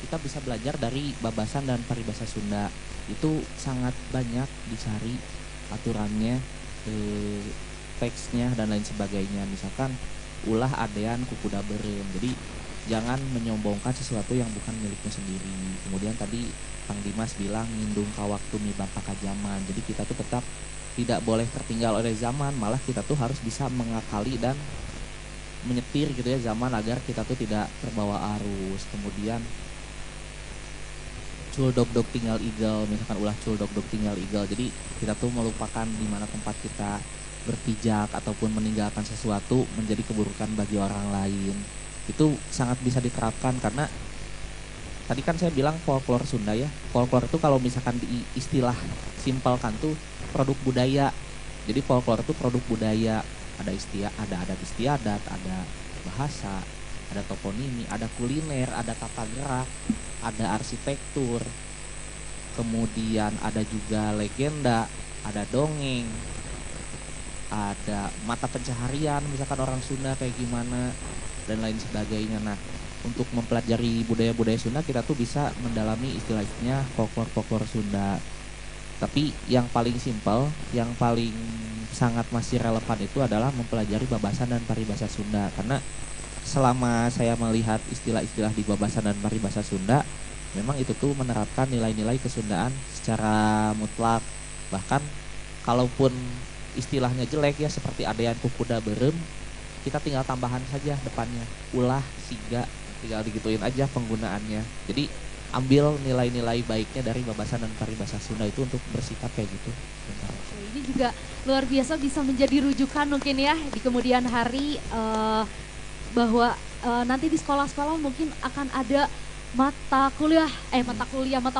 kita bisa belajar dari babasan dan paribasa Sunda. Itu sangat banyak dicari aturannya, teksnya dan lain sebagainya. Misalkan ulah adean kukuda berem. Jadi jangan menyombongkan sesuatu yang bukan miliknya sendiri. Kemudian tadi Kang Dimas bilang ngindung ka waktu mibapa ka zaman. Jadi kita tuh tetap tidak boleh tertinggal oleh zaman, malah kita tuh harus bisa mengakali dan menyetir gitu ya zaman agar kita tuh tidak terbawa arus. Kemudian cul dog dog tinggal igal, misalkan ulah cul dog dog tinggal igal. Jadi kita tuh melupakan di mana tempat kita berpijak ataupun meninggalkan sesuatu menjadi keburukan bagi orang lain. Itu sangat bisa diterapkan karena tadi kan saya bilang folklore Sunda ya. Folklore itu kalau misalkan di istilah simpelkan tuh produk budaya. Jadi folklore itu produk budaya. Ada adat istiadat, ada bahasa, ada toponimi, ada kuliner, ada tata gerak, ada arsitektur, kemudian ada juga legenda, ada dongeng, ada mata pencaharian misalkan orang Sunda kayak gimana dan lain sebagainya. Nah, untuk mempelajari budaya-budaya Sunda kita tuh bisa mendalami istilah-istilahnya folklore-folklore Sunda. Tapi yang paling simpel, yang paling sangat masih relevan itu adalah mempelajari babasan dan paribasa Sunda. Karena selama saya melihat istilah-istilah di babasan dan paribasa Sunda, memang itu tuh menerapkan nilai-nilai kesundaan secara mutlak. Bahkan kalaupun istilahnya jelek ya seperti adean kukuda berem, kita tinggal tambahan saja depannya ulah siga, tinggal digituin aja penggunaannya. Jadi ambil nilai-nilai baiknya dari babasan dan paribasa Sunda itu untuk bersikap kayak gitu. Oke, ini juga luar biasa bisa menjadi rujukan mungkin ya di kemudian hari bahwa nanti di sekolah-sekolah mungkin akan ada mata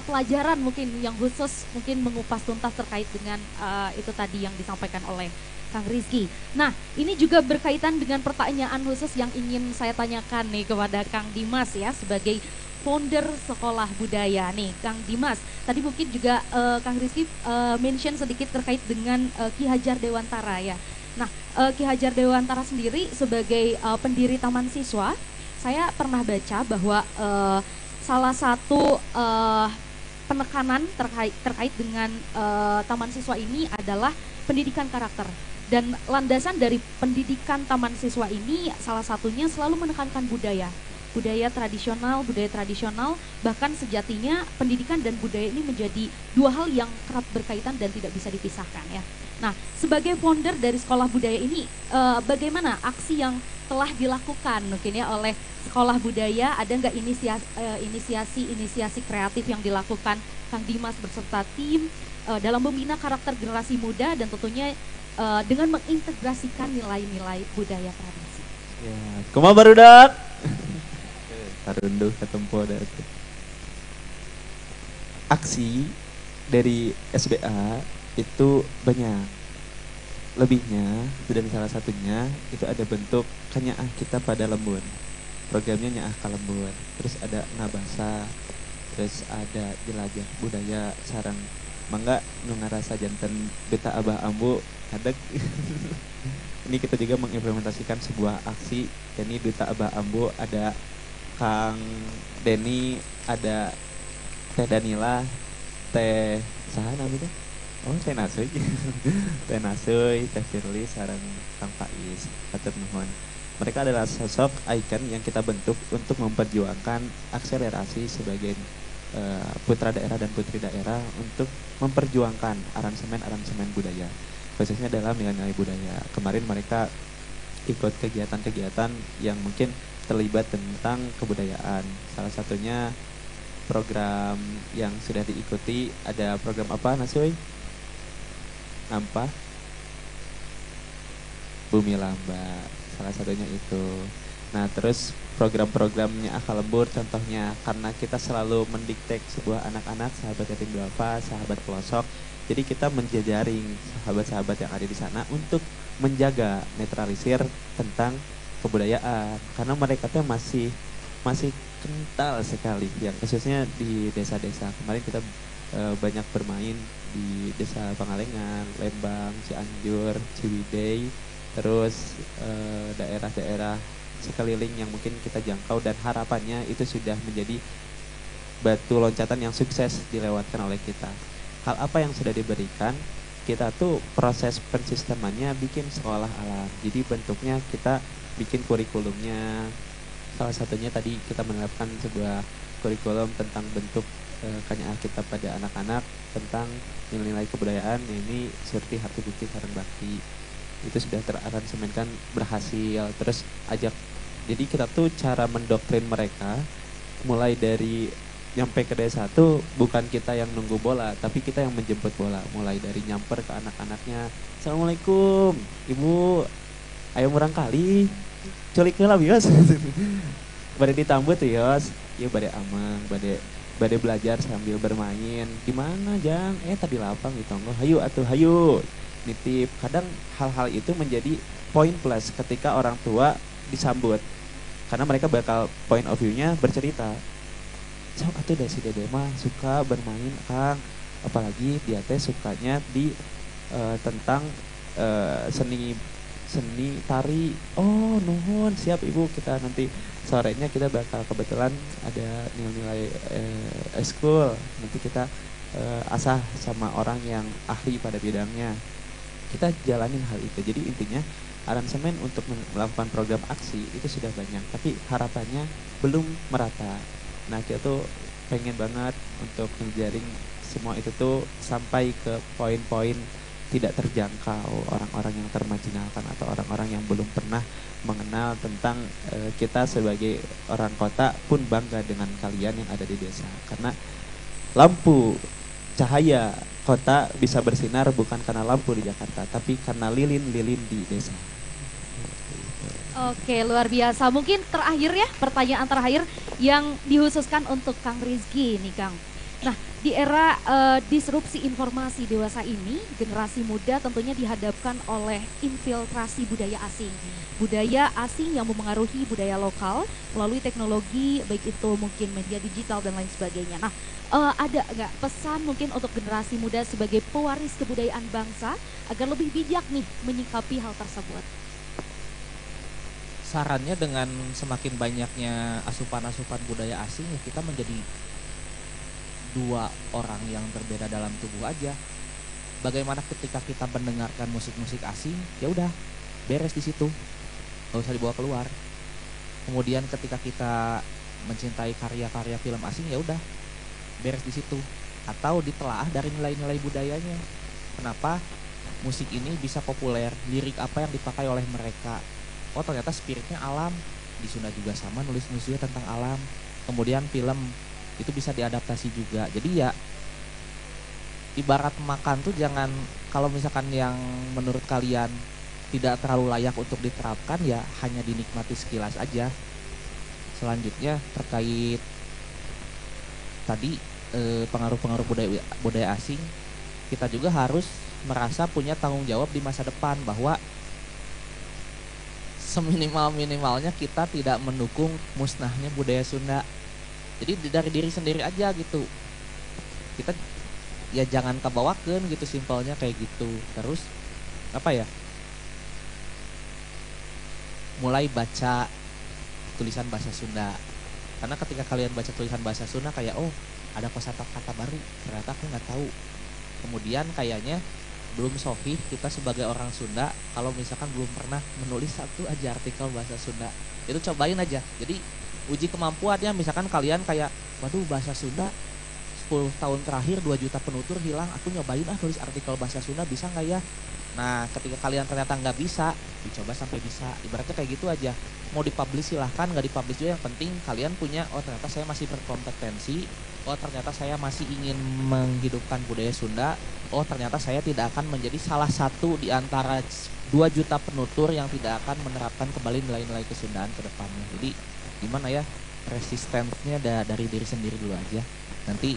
pelajaran mungkin yang khusus mungkin mengupas tuntas terkait dengan itu tadi yang disampaikan oleh Kang Rizky. Nah, ini juga berkaitan dengan pertanyaan khusus yang ingin saya tanyakan nih kepada Kang Dimas ya sebagai founder Sekolah Budaya nih, Kang Dimas. Tadi mungkin juga Kang Rizky mention sedikit terkait dengan Ki Hajar Dewantara ya. Nah, Ki Hajar Dewantara sendiri sebagai pendiri Taman Siswa, saya pernah baca bahwa salah satu penekanan terkait dengan Taman Siswa ini adalah pendidikan karakter. Dan landasan dari pendidikan Taman Siswa ini salah satunya selalu menekankan budaya tradisional, bahkan sejatinya pendidikan dan budaya ini menjadi dua hal yang kerap berkaitan dan tidak bisa dipisahkan ya. Nah, sebagai founder dari Sekolah Budaya ini, bagaimana aksi yang telah dilakukan mungkin ya oleh Sekolah Budaya? Ada nggak inisiasi kreatif yang dilakukan Kang Dimas berserta tim dalam membina karakter generasi muda dan tentunya dengan mengintegrasikan nilai-nilai budaya tradisi? Ya, kumaha barudak? Tarunduh ketempo dah. Aksi dari SBA itu banyak. Lebihnya dan salah satunya itu ada bentuk kenyaah kita pada lembun. Programnya nyaah ka lembun. Terus ada ngabasa. Terus ada jelajah budaya sareng mangga nu ngarasa janten beta abah ambu hadeg. Ini kita juga mengimplementasikan sebuah aksi. Ini Duta Abah Ambu, ada Kang Denny, ada Teh Danila, Teh saha namanya? Oh, Teh Nasuy. Teh Nasuy, Teh Firly sareng Kang Faiz. Hatur nuhun. Mereka adalah sosok ikon yang kita bentuk untuk memperjuangkan akselerasi sebagai putra daerah dan putri daerah untuk memperjuangkan aransemen budaya, khususnya dalam nilai-nilai budaya. Kemarin mereka ikut kegiatan-kegiatan yang mungkin terlibat tentang kebudayaan. Salah satunya program yang sudah diikuti, ada program apa Nasuy? Nampa? Bumi Lamba, salah satunya itu. Nah, terus program-programnya Akal Lembur contohnya, karena kita selalu mendiktek sebuah anak-anak sahabat yatim duafa, sahabat pelosok. Jadi kita menjejaring sahabat-sahabat yang ada di sana untuk menjaga netralisir tentang kebudayaan, karena mereka tuh masih kental sekali, yang khususnya di desa-desa. Kemarin kita banyak bermain di desa Pangalengan, Lembang, Cianjur, Ciwidey, terus daerah-daerah sekeliling yang mungkin kita jangkau, dan harapannya itu sudah menjadi batu loncatan yang sukses dilewatkan oleh kita. Hal apa yang sudah diberikan? Kita tuh proses pensistemannya bikin sekolah alam. Jadi bentuknya kita bikin kurikulumnya. Salah satunya tadi kita menerapkan sebuah kurikulum tentang bentuk kenyaah kita pada anak-anak tentang nilai-nilai kebudayaan. Ini seperti harti bukti sareng bakti. Itu sudah teraransemenkan berhasil. Terus ajak, jadi kita tuh cara mendoktrin mereka mulai dari nyampe ke desa tuh bukan kita yang nunggu bola, tapi kita yang menjemput bola. Mulai dari nyamper ke anak-anaknya, Assalamualaikum ibu, ayo murang kali culik heula bios. Bade ditambut yos, ieu bade amang, bade belajar sambil bermain. Gimana Jang? Tadi lapang di tonggo, hayu atuh hayu nitip. Kadang hal-hal itu menjadi poin plus ketika orang tua disambut, karena mereka bakal point of view-nya bercerita. Sok atuh da si dede mah suka bermain Kang, apalagi dia teh sukanya di tentang seni seni tari. Oh, nuhun, siap Ibu. Kita nanti sorenya kita bakal kebetulan ada nilai-nilai eskul. Nanti kita asah sama orang yang ahli pada bidangnya. Kita jalanin hal itu. Jadi intinya aransemen untuk melakukan program aksi itu sudah banyak, tapi harapannya belum merata. Nah, kita tuh pengen banget untuk menjaring semua itu tuh sampai ke poin-poin tidak terjangkau, orang-orang yang termarginalkan atau orang-orang yang belum pernah mengenal tentang kita sebagai orang kota pun bangga dengan kalian yang ada di desa. Karena lampu cahaya kota bisa bersinar bukan karena lampu di Jakarta, tapi karena lilin-lilin di desa. Oke, luar biasa. Mungkin terakhir ya, pertanyaan terakhir yang dikhususkan untuk Kang Rizky nih Kang. Nah, di era disrupsi informasi dewasa ini, generasi muda tentunya dihadapkan oleh infiltrasi budaya asing. Budaya asing yang memengaruhi budaya lokal melalui teknologi, baik itu mungkin media digital dan lain sebagainya. Nah, ada nggak pesan mungkin untuk generasi muda sebagai pewaris kebudayaan bangsa agar lebih bijak nih menyikapi hal tersebut? Sarannya dengan semakin banyaknya asupan-asupan budaya asing ya kita menjadi dua orang yang berbeda dalam tubuh aja. Bagaimana ketika kita mendengarkan musik-musik asing, ya udah beres di situ, nggak usah dibawa keluar. Kemudian ketika kita mencintai karya-karya film asing, ya udah beres di situ. Atau ditelaah dari nilai-nilai budayanya. Kenapa musik ini bisa populer, lirik apa yang dipakai oleh mereka. Oh ternyata spiritnya alam, di Sunda juga sama nulis-nulisnya tentang alam. Kemudian film itu bisa diadaptasi juga. Jadi ya ibarat makan tuh jangan, kalau misalkan yang menurut kalian tidak terlalu layak untuk diterapkan ya hanya dinikmati sekilas aja. Selanjutnya terkait tadi pengaruh-pengaruh budaya asing, kita juga harus merasa punya tanggung jawab di masa depan bahwa seminimal-minimalnya kita tidak mendukung musnahnya budaya Sunda. Jadi dari diri sendiri aja gitu. Kita ya jangan kebawakan gitu, simpelnya kayak gitu. Terus apa ya? Mulai baca tulisan bahasa Sunda. Karena ketika kalian baca tulisan bahasa Sunda kayak oh, ada kosakata baru. Ternyata aku nggak tahu. Kemudian kayaknya belum sohih kita sebagai orang Sunda kalau misalkan belum pernah menulis satu aja artikel bahasa Sunda. Itu cobain aja. Jadi uji kemampuannya, misalkan kalian kayak waduh bahasa Sunda 10 tahun terakhir 2 juta penutur hilang, aku nyobain nulis artikel bahasa Sunda, bisa nggak ya? Nah ketika kalian ternyata nggak bisa, dicoba sampai bisa. Ibaratnya kayak gitu aja. Mau dipublish silahkan, nggak dipublish juga, yang penting kalian punya oh ternyata saya masih berkompetensi, oh ternyata saya masih ingin menghidupkan budaya Sunda, oh ternyata saya tidak akan menjadi salah satu di antara 2 juta penutur yang tidak akan menerapkan kembali nilai-nilai kesundaan ke depannya. Jadi gimana ya, resistennya dari diri sendiri dulu aja. Nanti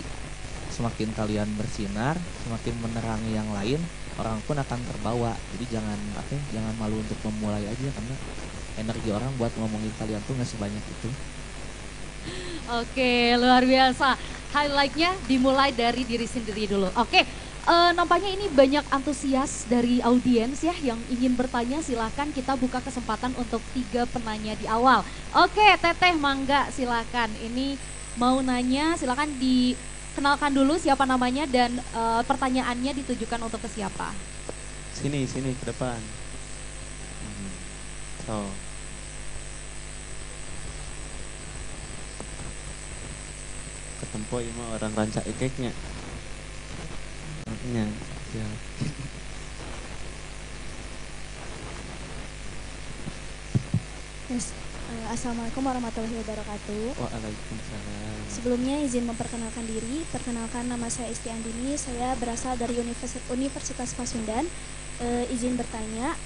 semakin kalian bersinar, semakin menerangi yang lain, orang pun akan terbawa. Jadi jangan malu untuk memulai aja, karena energi orang buat ngomongin kalian tuh nggak sebanyak itu. Oke, luar biasa. Highlightnya dimulai dari diri sendiri dulu. Oke, nampaknya ini banyak antusias dari audiens ya yang ingin bertanya. Silakan kita buka kesempatan untuk 3 penanya di awal. Oke, Teteh Mangga silakan. Ini mau nanya, silakan dikenalkan dulu siapa namanya dan pertanyaannya ditujukan untuk ke siapa. Sini ke depan. Oh. Ketempo ini orang ranca ekeknya. Makanya, ya. Yes. Assalamualaikum warahmatullahi wabarakatuh. Waalaikumsalam. Sebelumnya izin memperkenalkan diri. Perkenalkan, nama saya Isti Andini. Saya berasal dari Universitas Pasundan. Izin bertanya,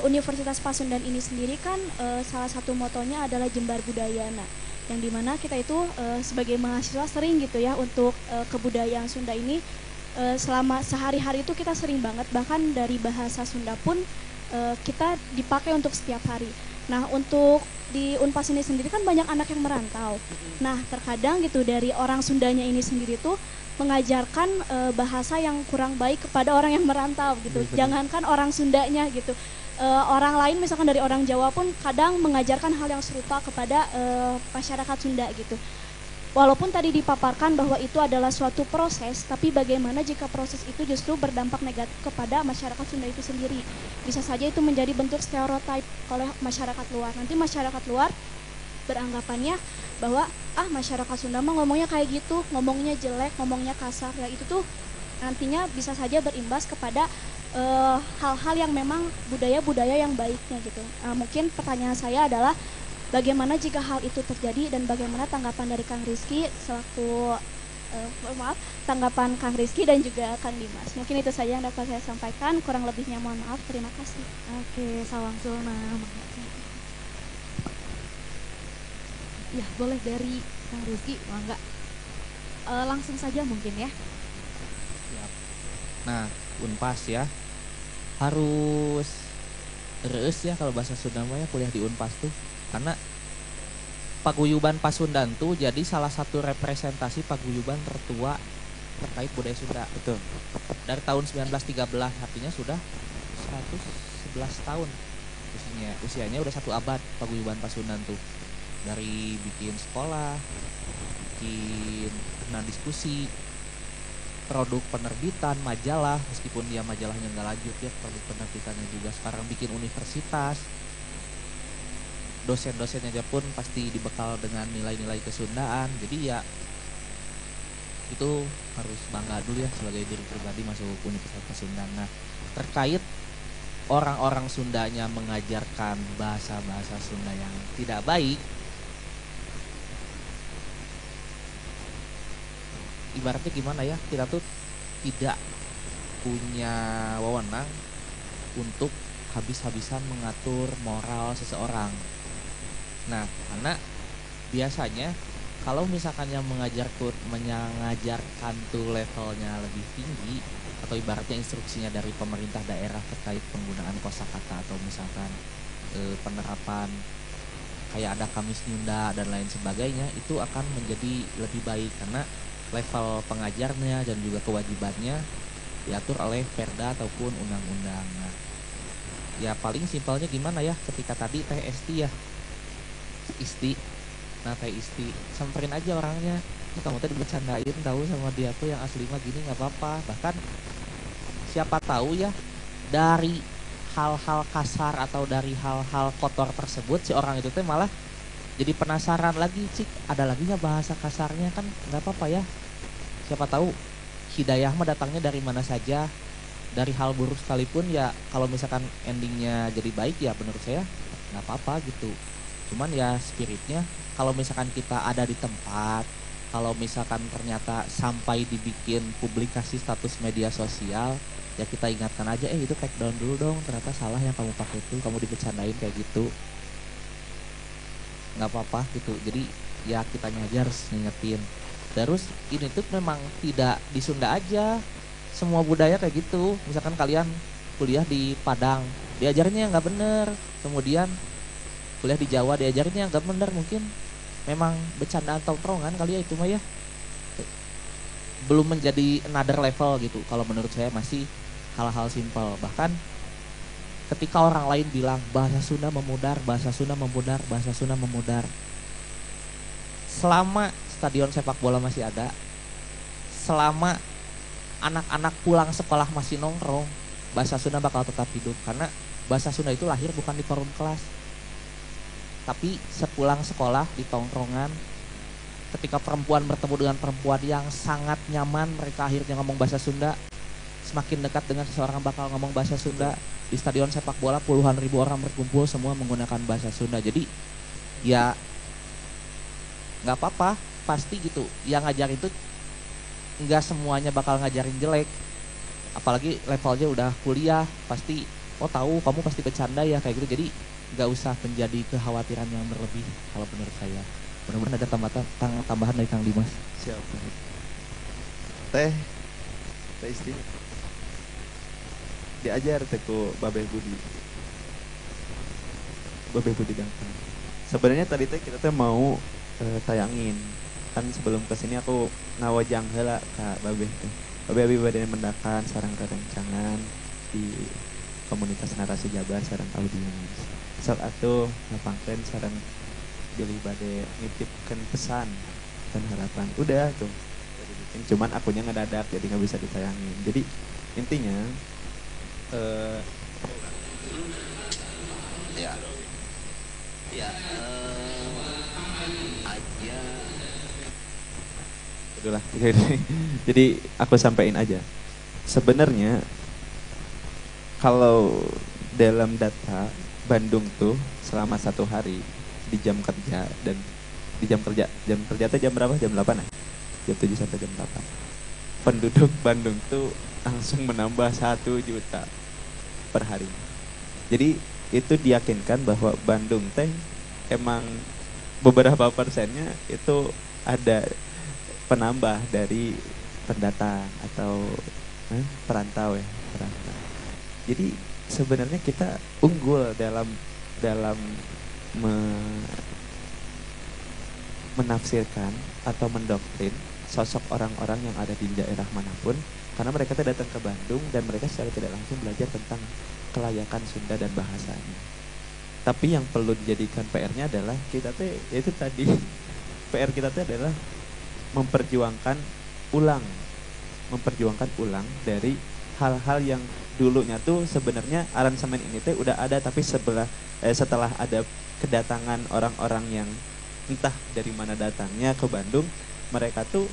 Universitas Pasundan ini sendiri kan salah satu motonya adalah Jembar Budaya. Nah, yang dimana kita itu sebagai mahasiswa sering gitu ya untuk kebudayaan Sunda ini selama sehari-hari itu kita sering banget, bahkan dari bahasa Sunda pun kita dipakai untuk setiap hari. Nah, untuk di Unpas ini sendiri kan banyak anak yang merantau. Nah, terkadang gitu dari orang Sundanya ini sendiri tuh mengajarkan bahasa yang kurang baik kepada orang yang merantau gitu. Jangankan orang Sundanya gitu. Orang lain misalkan dari orang Jawa pun kadang mengajarkan hal yang serupa kepada masyarakat Sunda gitu. Walaupun tadi dipaparkan bahwa itu adalah suatu proses, tapi bagaimana jika proses itu justru berdampak negatif kepada masyarakat Sunda itu sendiri. Bisa saja itu menjadi bentuk stereotip oleh masyarakat luar. Nanti masyarakat luar beranggapannya bahwa masyarakat Sunda mah ngomongnya kayak gitu, ngomongnya jelek, ngomongnya kasar. Ya itu tuh nantinya bisa saja berimbas kepada hal-hal yang memang budaya-budaya yang baiknya gitu. Mungkin pertanyaan saya adalah bagaimana jika hal itu terjadi dan bagaimana tanggapan dari Kang Rizky selaku tanggapan Kang Rizky dan juga Kang Dimas. Mungkin itu saja yang dapat saya sampaikan, kurang lebihnya mohon maaf, terima kasih. Oke, salam Sulna. Ya, boleh dari Kang Rizky, mangga. Langsung saja mungkin ya. Siap. Nah, Unpas ya harus reus ya kalau bahasa Sunda mah ya kuliah di Unpas tuh, karena paguyuban Pasundan tuh jadi salah satu representasi paguyuban tertua terkait budaya Sunda. Betul. Dari tahun 1913, artinya sudah 111 tahun usianya udah 1 abad paguyuban Pasundan tuh. Dari bikin sekolah, bikin diskusi, produk penerbitan, majalah, meskipun dia majalahnya nggak lanjut ya, produk penerbitannya juga sekarang bikin universitas. Dosen-dosennya aja pun pasti dibekal dengan nilai-nilai kesundaan. Jadi ya itu harus bangga dulu ya sebagai diri pribadi masuk Universitas Pasundan. Nah, terkait orang-orang Sundanya mengajarkan bahasa-bahasa Sunda yang tidak baik, ibaratnya gimana ya, kita tuh tidak punya wewenang untuk habis-habisan mengatur moral seseorang. Nah, karena biasanya kalau misalkan yang mengajarkan tuh levelnya lebih tinggi, atau ibaratnya instruksinya dari pemerintah daerah terkait penggunaan kosakata atau misalkan penerapan kayak ada Kamis Nyunda dan lain sebagainya, itu akan menjadi lebih baik karena level pengajarnya dan juga kewajibannya diatur oleh perda ataupun undang-undang. Nah, ya paling simpelnya gimana ya, ketika tadi Teh Esti ya, Teh Isti samperin aja orangnya, kamu tadi bercandain tahu sama dia tuh yang asli mah gini nggak apa-apa. Bahkan siapa tahu ya dari hal-hal kasar atau dari hal-hal kotor tersebut si orang itu teh malah jadi penasaran lagi, cik ada lagi nggak bahasa kasarnya, kan nggak apa-apa ya. Siapa tahu hidayah mah datangnya dari mana saja, dari hal buruk sekalipun ya. Kalau misalkan endingnya jadi baik ya menurut saya nggak apa-apa gitu. Cuman ya spiritnya, kalau misalkan kita ada di tempat, kalau misalkan ternyata sampai dibikin publikasi status media sosial, ya kita ingatkan aja, itu take down dulu dong, ternyata salah yang kamu pakai itu, kamu dibercandain kayak gitu. Nggak apa-apa gitu. Jadi ya kitanya aja harus ngingetin. Terus ini tuh memang tidak di Sunda aja, semua budaya kayak gitu. Misalkan kalian kuliah di Padang, diajarinnya yang nggak bener, kemudian kuliah di Jawa diajarinnya yang nggak bener, mungkin memang bercandaan tongkrongan kali ya itu mah ya, belum menjadi another level gitu. Kalau menurut saya masih hal-hal simpel. Bahkan ketika orang lain bilang bahasa Sunda memudar, bahasa Sunda memudar, bahasa Sunda memudar, selama stadion sepak bola masih ada, selama anak-anak pulang sekolah masih nongkrong, bahasa Sunda bakal tetap hidup. Karena bahasa Sunda itu lahir bukan di forum kelas, tapi sepulang sekolah di tongkrongan, ketika perempuan bertemu dengan perempuan yang sangat nyaman, mereka akhirnya ngomong bahasa Sunda. Semakin dekat dengan seseorang bakal ngomong bahasa Sunda. Di stadion sepak bola puluhan ribu orang berkumpul semua menggunakan bahasa Sunda. Jadi ya nggak apa-apa, pasti gitu. Yang ngajar itu nggak semuanya bakal ngajarin jelek. Apalagi levelnya udah kuliah, pasti tahu kamu pasti bercanda ya kayak gitu. Jadi nggak usah menjadi kekhawatiran yang berlebih kalau menurut saya. Mudah-mudahan ada tambahan dari Kang Dimas. Siap. Teh Isti diajar teh ku Babeh Budi. Babe Budi Dangkal. Sebenarnya tadi teh kita teh mau tayangin. Kan sebelum kesini aku ngawajang heula ka Babe teh. Babe abi bade mendakan sareng rerencangan di komunitas narasi Jabar sareng audiens. Sok atuh ngapangkeun sareng bilih bade nitipkeun pesan dan harapan. Udah tuh. Jadi bikin cuman akunya ngedadak jadi nggak bisa ditayangin. Jadi intinya Ya, ya, aja. Itulah. Jadi aku sampaikan aja. Sebenarnya kalau dalam data Bandung tuh selama 1 hari di jam kerja dan di jam kerja tuh jam berapa? Jam 8 ya? Jam 7 sampai jam 8. Penduduk Bandung tuh langsung menambah 1 juta per hari. Jadi itu diyakinkan bahwa Bandung teh emang beberapa persennya itu ada penambah dari pendatang atau perantau ya, perantau. Jadi sebenarnya kita unggul dalam menafsirkan atau mendoktrin sosok orang-orang yang ada di daerah manapun, karena mereka datang ke Bandung dan mereka secara tidak langsung belajar tentang kelayakan Sunda dan bahasanya. Tapi yang perlu dijadikan PR-nya adalah kita teh itu tadi PR kita teh adalah memperjuangkan ulang dari hal-hal yang dulunya tuh sebenarnya aransemen ini teh udah ada, tapi setelah ada kedatangan orang-orang yang entah dari mana datangnya ke Bandung, mereka tuh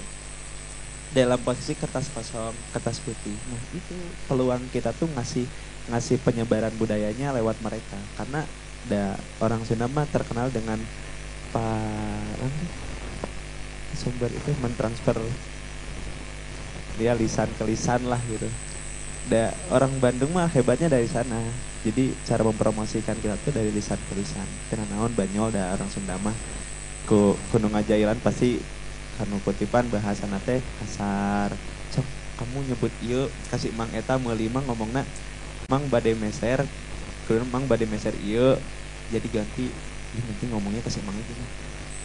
dalam posisi kertas kosong, kertas putih. Nah itu peluang kita tuh ngasih penyebaran budayanya lewat mereka, karena orang Sunda mah terkenal dengan sumber itu mentransfer dia lisan ke lisan lah gitu. Orang Bandung mah hebatnya dari sana. Jadi cara mempromosikan kita tuh dari lisan ke lisan. Karena naon banyol orang Sunda mah kudu ngajailan pasti kanu kutipan bahasa nate kasar. Cok kamu nyebut ieu kasih Mang eta meuli mah ngomongna Mang bade meser, kemudian Mang bade meser ieu. Jadi ganti penting ngomongnya kasih Mang itu.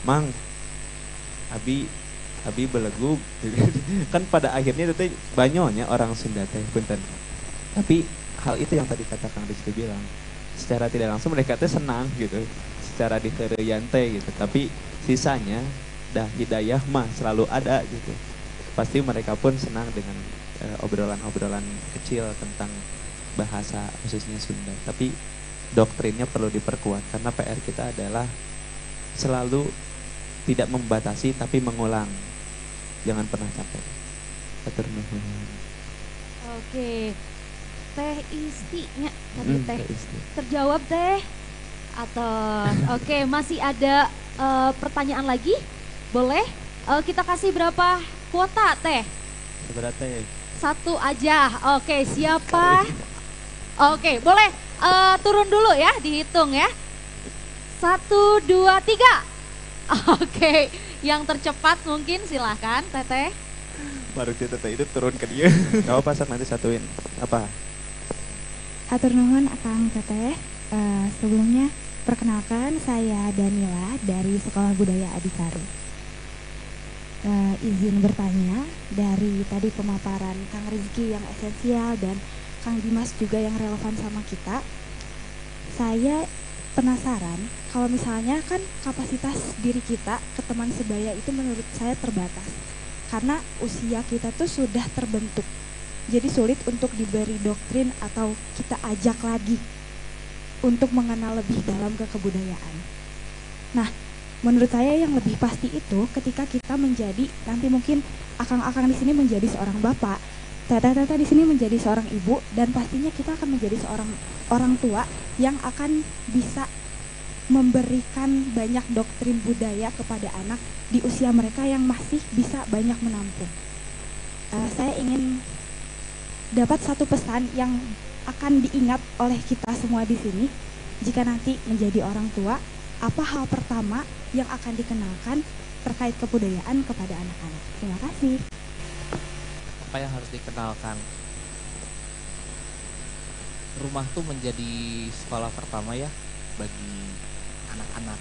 Mang Abi belegug. Kan pada akhirnya itu banyolnya orang Sunda teh punten. Tapi hal itu yang tadi kata Kang Rizky bilang, secara tidak langsung mereka teh senang gitu, secara diheureuyan teh gitu. Tapi sisanya hidayah mah selalu ada gitu. Pasti mereka pun senang dengan obrolan-obrolan kecil tentang bahasa khususnya Sunda. Tapi doktrinnya perlu diperkuat, karena PR kita adalah selalu tidak membatasi tapi mengulang. Jangan pernah capek. Atur nuhun. Oke. Teh Isti-nya tadi Teh teh Isti. terjawab teh atau oke, masih ada pertanyaan lagi? Boleh? Kita kasih berapa kuota teh? Seberat teh. 1 aja. Oke, siapa? Oke, boleh turun dulu ya, dihitung ya. 1, 2, 3. Oke, yang tercepat mungkin silahkan Teteh. Baru cerita itu turun ke dia. Gak apa Sak, nanti satuin. Apa? Atur nuhun Akang Teteh. Sebelumnya perkenalkan saya Danila dari Sekolah Budaya Adisari. Izin bertanya, dari tadi pemaparan Kang Rizky yang esensial dan Kang Dimas juga yang relevan sama kita, saya penasaran kalau misalnya kan kapasitas diri kita ke teman sebaya itu menurut saya terbatas karena usia kita tuh sudah terbentuk, jadi sulit untuk diberi doktrin atau kita ajak lagi untuk mengenal lebih dalam ke kebudayaan. Nah, menurut saya yang lebih pasti itu ketika kita menjadi, nanti mungkin akang-akang di sini menjadi seorang bapak, teteh-teteh di sini menjadi seorang ibu, dan pastinya kita akan menjadi seorang orang tua yang akan bisa memberikan banyak doktrin budaya kepada anak di usia mereka yang masih bisa banyak menampung. Saya ingin dapat satu pesan yang akan diingat oleh kita semua di sini jika nanti menjadi orang tua. Apa hal pertama yang akan dikenalkan terkait kebudayaan kepada anak-anak? Terima kasih. Apa yang harus dikenalkan? Rumah tuh menjadi sekolah pertama ya bagi anak-anak.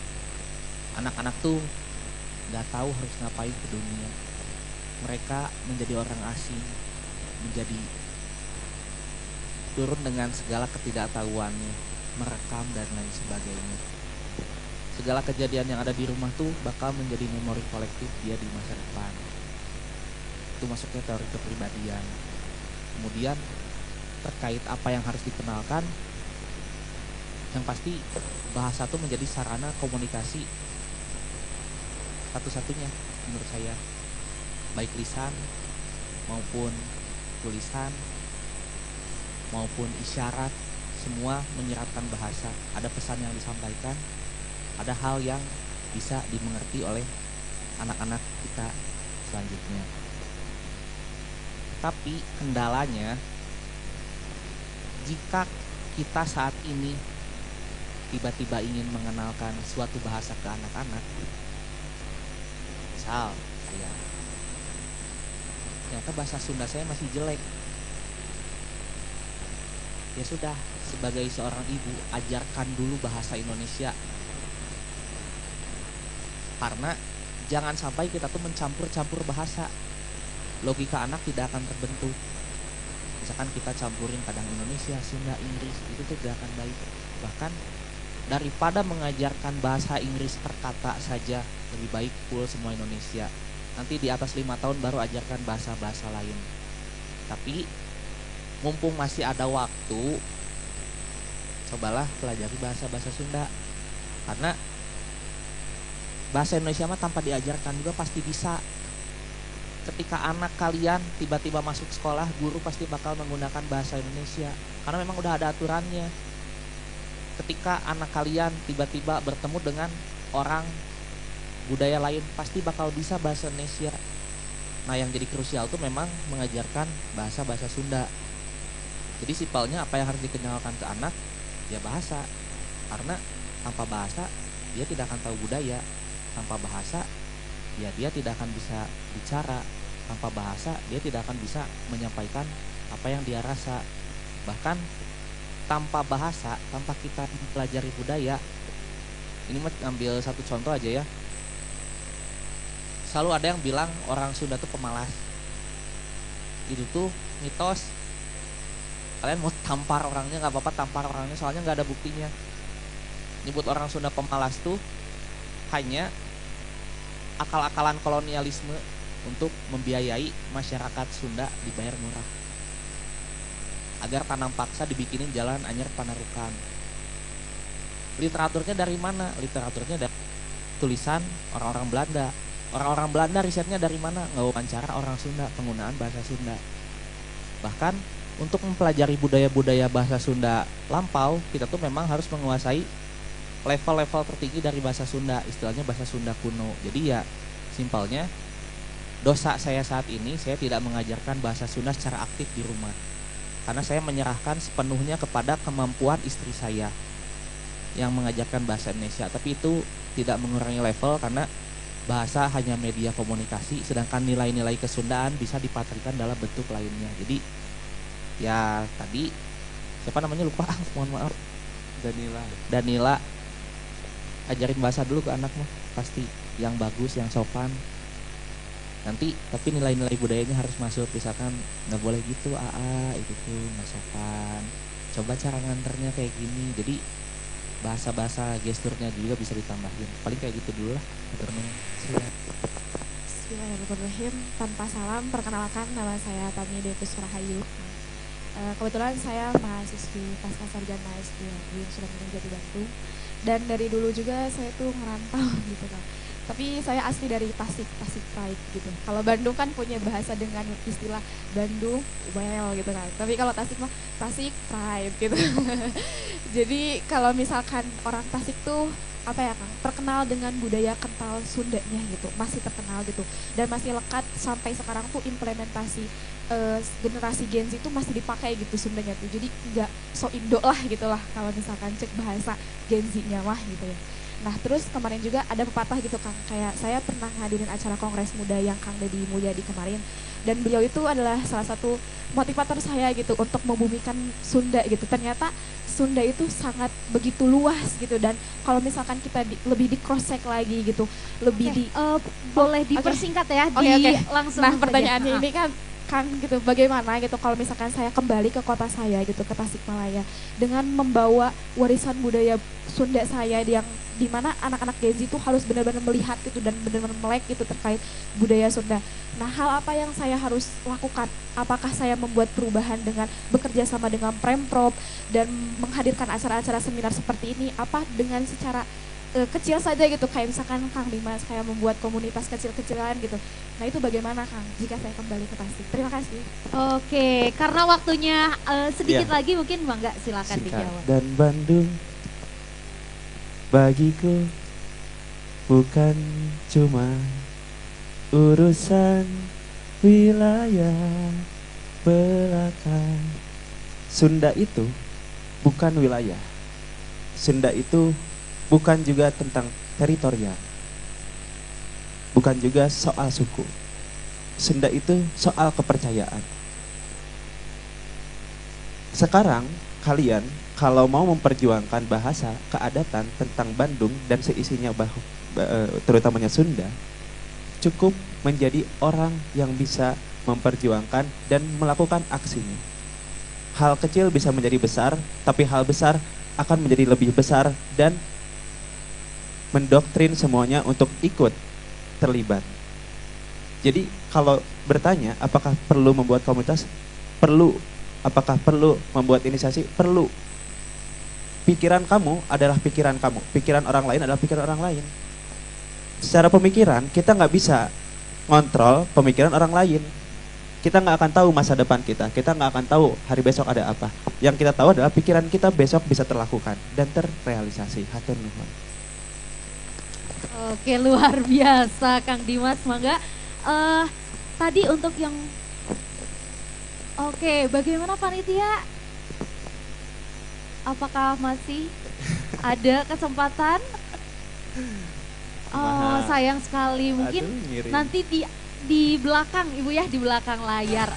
Anak-anak tuh nggak tahu harus ngapain ke dunia. Mereka menjadi orang asing, menjadi turun dengan segala ketidaktahuannya, merekam dan lain sebagainya. Segala kejadian yang ada di rumah tuh bakal menjadi memori kolektif dia di masa depan. Itu masuknya teori kepribadian. Kemudian terkait apa yang harus dikenalkan, yang pasti bahasa tuh menjadi sarana komunikasi satu-satunya menurut saya, baik lisan maupun tulisan maupun isyarat, semua menyiratkan bahasa. Ada pesan yang disampaikan, ada hal yang bisa dimengerti oleh anak-anak kita selanjutnya. Tapi kendalanya, jika kita saat ini tiba-tiba ingin mengenalkan suatu bahasa ke anak-anak, misal saya, ternyata bahasa Sunda saya masih jelek, ya sudah, sebagai seorang ibu, ajarkan dulu bahasa Indonesia. Karena jangan sampai kita tuh mencampur-campur bahasa. Logika anak tidak akan terbentuk. Misalkan kita campurin kadang Indonesia, Sunda, Inggris, itu tuh gak akan baik. Bahkan daripada mengajarkan bahasa Inggris per kata saja, lebih baik full semua Indonesia. Nanti di atas 5 tahun baru ajarkan bahasa-bahasa lain. Tapi mumpung masih ada waktu, cobalah pelajari bahasa-bahasa Sunda. Karena bahasa Indonesia mah tanpa diajarkan juga pasti bisa. Ketika anak kalian tiba-tiba masuk sekolah, guru pasti bakal menggunakan bahasa Indonesia. Karena memang udah ada aturannya. Ketika anak kalian tiba-tiba bertemu dengan orang budaya lain, pasti bakal bisa bahasa Indonesia. Nah, yang jadi krusial tuh memang mengajarkan bahasa-bahasa Sunda. Jadi simpelnya apa yang harus dikenalkan ke anak, ya bahasa. Karena tanpa bahasa dia tidak akan tahu budaya. Tanpa bahasa ya dia tidak akan bisa bicara. Tanpa bahasa dia tidak akan bisa menyampaikan apa yang dia rasa. Bahkan tanpa bahasa, tanpa kita mempelajari budaya, ini ambil satu contoh aja ya. Selalu ada yang bilang orang Sunda tuh pemalas. Itu tuh mitos. Kalian mau tampar orangnya gak apa-apa, tampar orangnya, soalnya gak ada buktinya. Nyebut orang Sunda pemalas tuh hanya akal-akalan kolonialisme untuk membiayai masyarakat Sunda dibayar murah, agar tanam paksa dibikinin jalan anyar Panarukan. Literaturnya dari mana? Literaturnya dari tulisan orang-orang Belanda. Orang-orang Belanda risetnya dari mana? Ngewawancara orang Sunda, penggunaan bahasa Sunda. Bahkan untuk mempelajari budaya-budaya bahasa Sunda lampau, kita tuh memang harus menguasai level-level tertinggi dari bahasa Sunda, istilahnya bahasa Sunda kuno. Jadi ya simpelnya, dosa saya saat ini, saya tidak mengajarkan bahasa Sunda secara aktif di rumah. Karena saya menyerahkan sepenuhnya kepada kemampuan istri saya yang mengajarkan bahasa Indonesia. Tapi itu tidak mengurangi level, karena bahasa hanya media komunikasi, sedangkan nilai-nilai kesundaan bisa dipatrikan dalam bentuk lainnya. Jadi ya tadi, siapa namanya lupa, mohon maaf. Danila, ajarin bahasa dulu ke anak mah, pasti yang bagus, yang sopan. Nanti tapi nilai-nilai budayanya harus masuk, misalkan nggak boleh gitu, itu tuh nggak sopan. Coba cara nganternya kayak gini. Jadi bahasa-bahasa gesturnya juga bisa ditambahin. Paling kayak gitu dulu lah. Bismillahirrahmanirrahim. Tanpa salam, perkenalkan, nama saya Tami Dekus Rahayu. Kebetulan saya mahasiswi pasca sarjana S2 di Universitas Jati Bandung. Dan dari dulu juga saya tuh ngerantau gitu kan. Tapi saya asli dari Tasik Pride gitu. Kalau Bandung kan punya bahasa dengan istilah Bandung well gitu kan. Tapi kalau Tasik mah Tasik Pride gitu. Jadi kalau misalkan orang Tasik tuh apa ya Kang, terkenal dengan budaya kental Sundanya gitu, masih terkenal gitu, dan masih lekat sampai sekarang tuh implementasi generasi Gen Z itu masih dipakai gitu Sundanya tuh, jadi nggak so Indo lah gitu lah kalau misalkan cek bahasa Gen Z-nya mah gitu ya. Nah terus kemarin juga ada pepatah gitu Kang, kayak saya pernah ngadirin acara Kongres Muda yang Kang Deddy Mulyadi kemarin, dan beliau itu adalah salah satu motivator saya gitu untuk membumikan Sunda gitu. Ternyata Sunda itu sangat begitu luas gitu, dan kalau misalkan kita lebih di cross check lagi gitu, lebih di boleh dipersingkat ya langsung nah saja. pertanyaannya ini kan Kang gitu, bagaimana gitu kalau misalkan saya kembali ke kota saya gitu, ke Tasikmalaya, dengan membawa warisan budaya Sunda saya yang dimana anak-anak Gen Z itu harus benar-benar melihat gitu dan benar-benar melek gitu terkait budaya Sunda. Nah, hal apa yang saya harus lakukan? Apakah saya membuat perubahan dengan bekerja sama dengan Premprov dan menghadirkan acara-acara seminar seperti ini? Apa dengan secara kecil saja gitu, kayak misalkan Kang Dimas kayak membuat komunitas kecil-kecilan gitu. Nah, itu bagaimana Kang jika saya kembali ke Tasik? Terima kasih. Oke, karena waktunya sedikit lagi mungkin Bangga silakan dijawab. Dan Bandung bagiku bukan cuma urusan wilayah belakang. Sunda itu bukan wilayah. Sunda itu bukan juga tentang teritorial. Bukan juga soal suku. Sunda itu soal kepercayaan. Sekarang kalian kalau mau memperjuangkan bahasa keadatan tentang Bandung dan seisinya terutamanya Sunda, cukup menjadi orang yang bisa memperjuangkan dan melakukan aksinya. Hal kecil bisa menjadi besar, tapi hal besar akan menjadi lebih besar dan mendoktrin semuanya untuk ikut terlibat. Jadi kalau bertanya apakah perlu membuat komunitas? Perlu. Apakah perlu membuat inisiasi? Perlu. Pikiran kamu adalah pikiran kamu, pikiran orang lain adalah pikiran orang lain. Secara pemikiran kita nggak bisa ngontrol pemikiran orang lain. Kita nggak akan tahu masa depan kita nggak akan tahu hari besok ada apa. Yang kita tahu adalah pikiran kita besok bisa terlakukan dan terrealisasi. Hatur nuhun. Oke, luar biasa Kang Dimas, mangga. Tadi untuk yang bagaimana panitia? Apakah masih ada kesempatan? Oh, sayang sekali. Mungkin nanti di belakang Ibu ya, di belakang layar.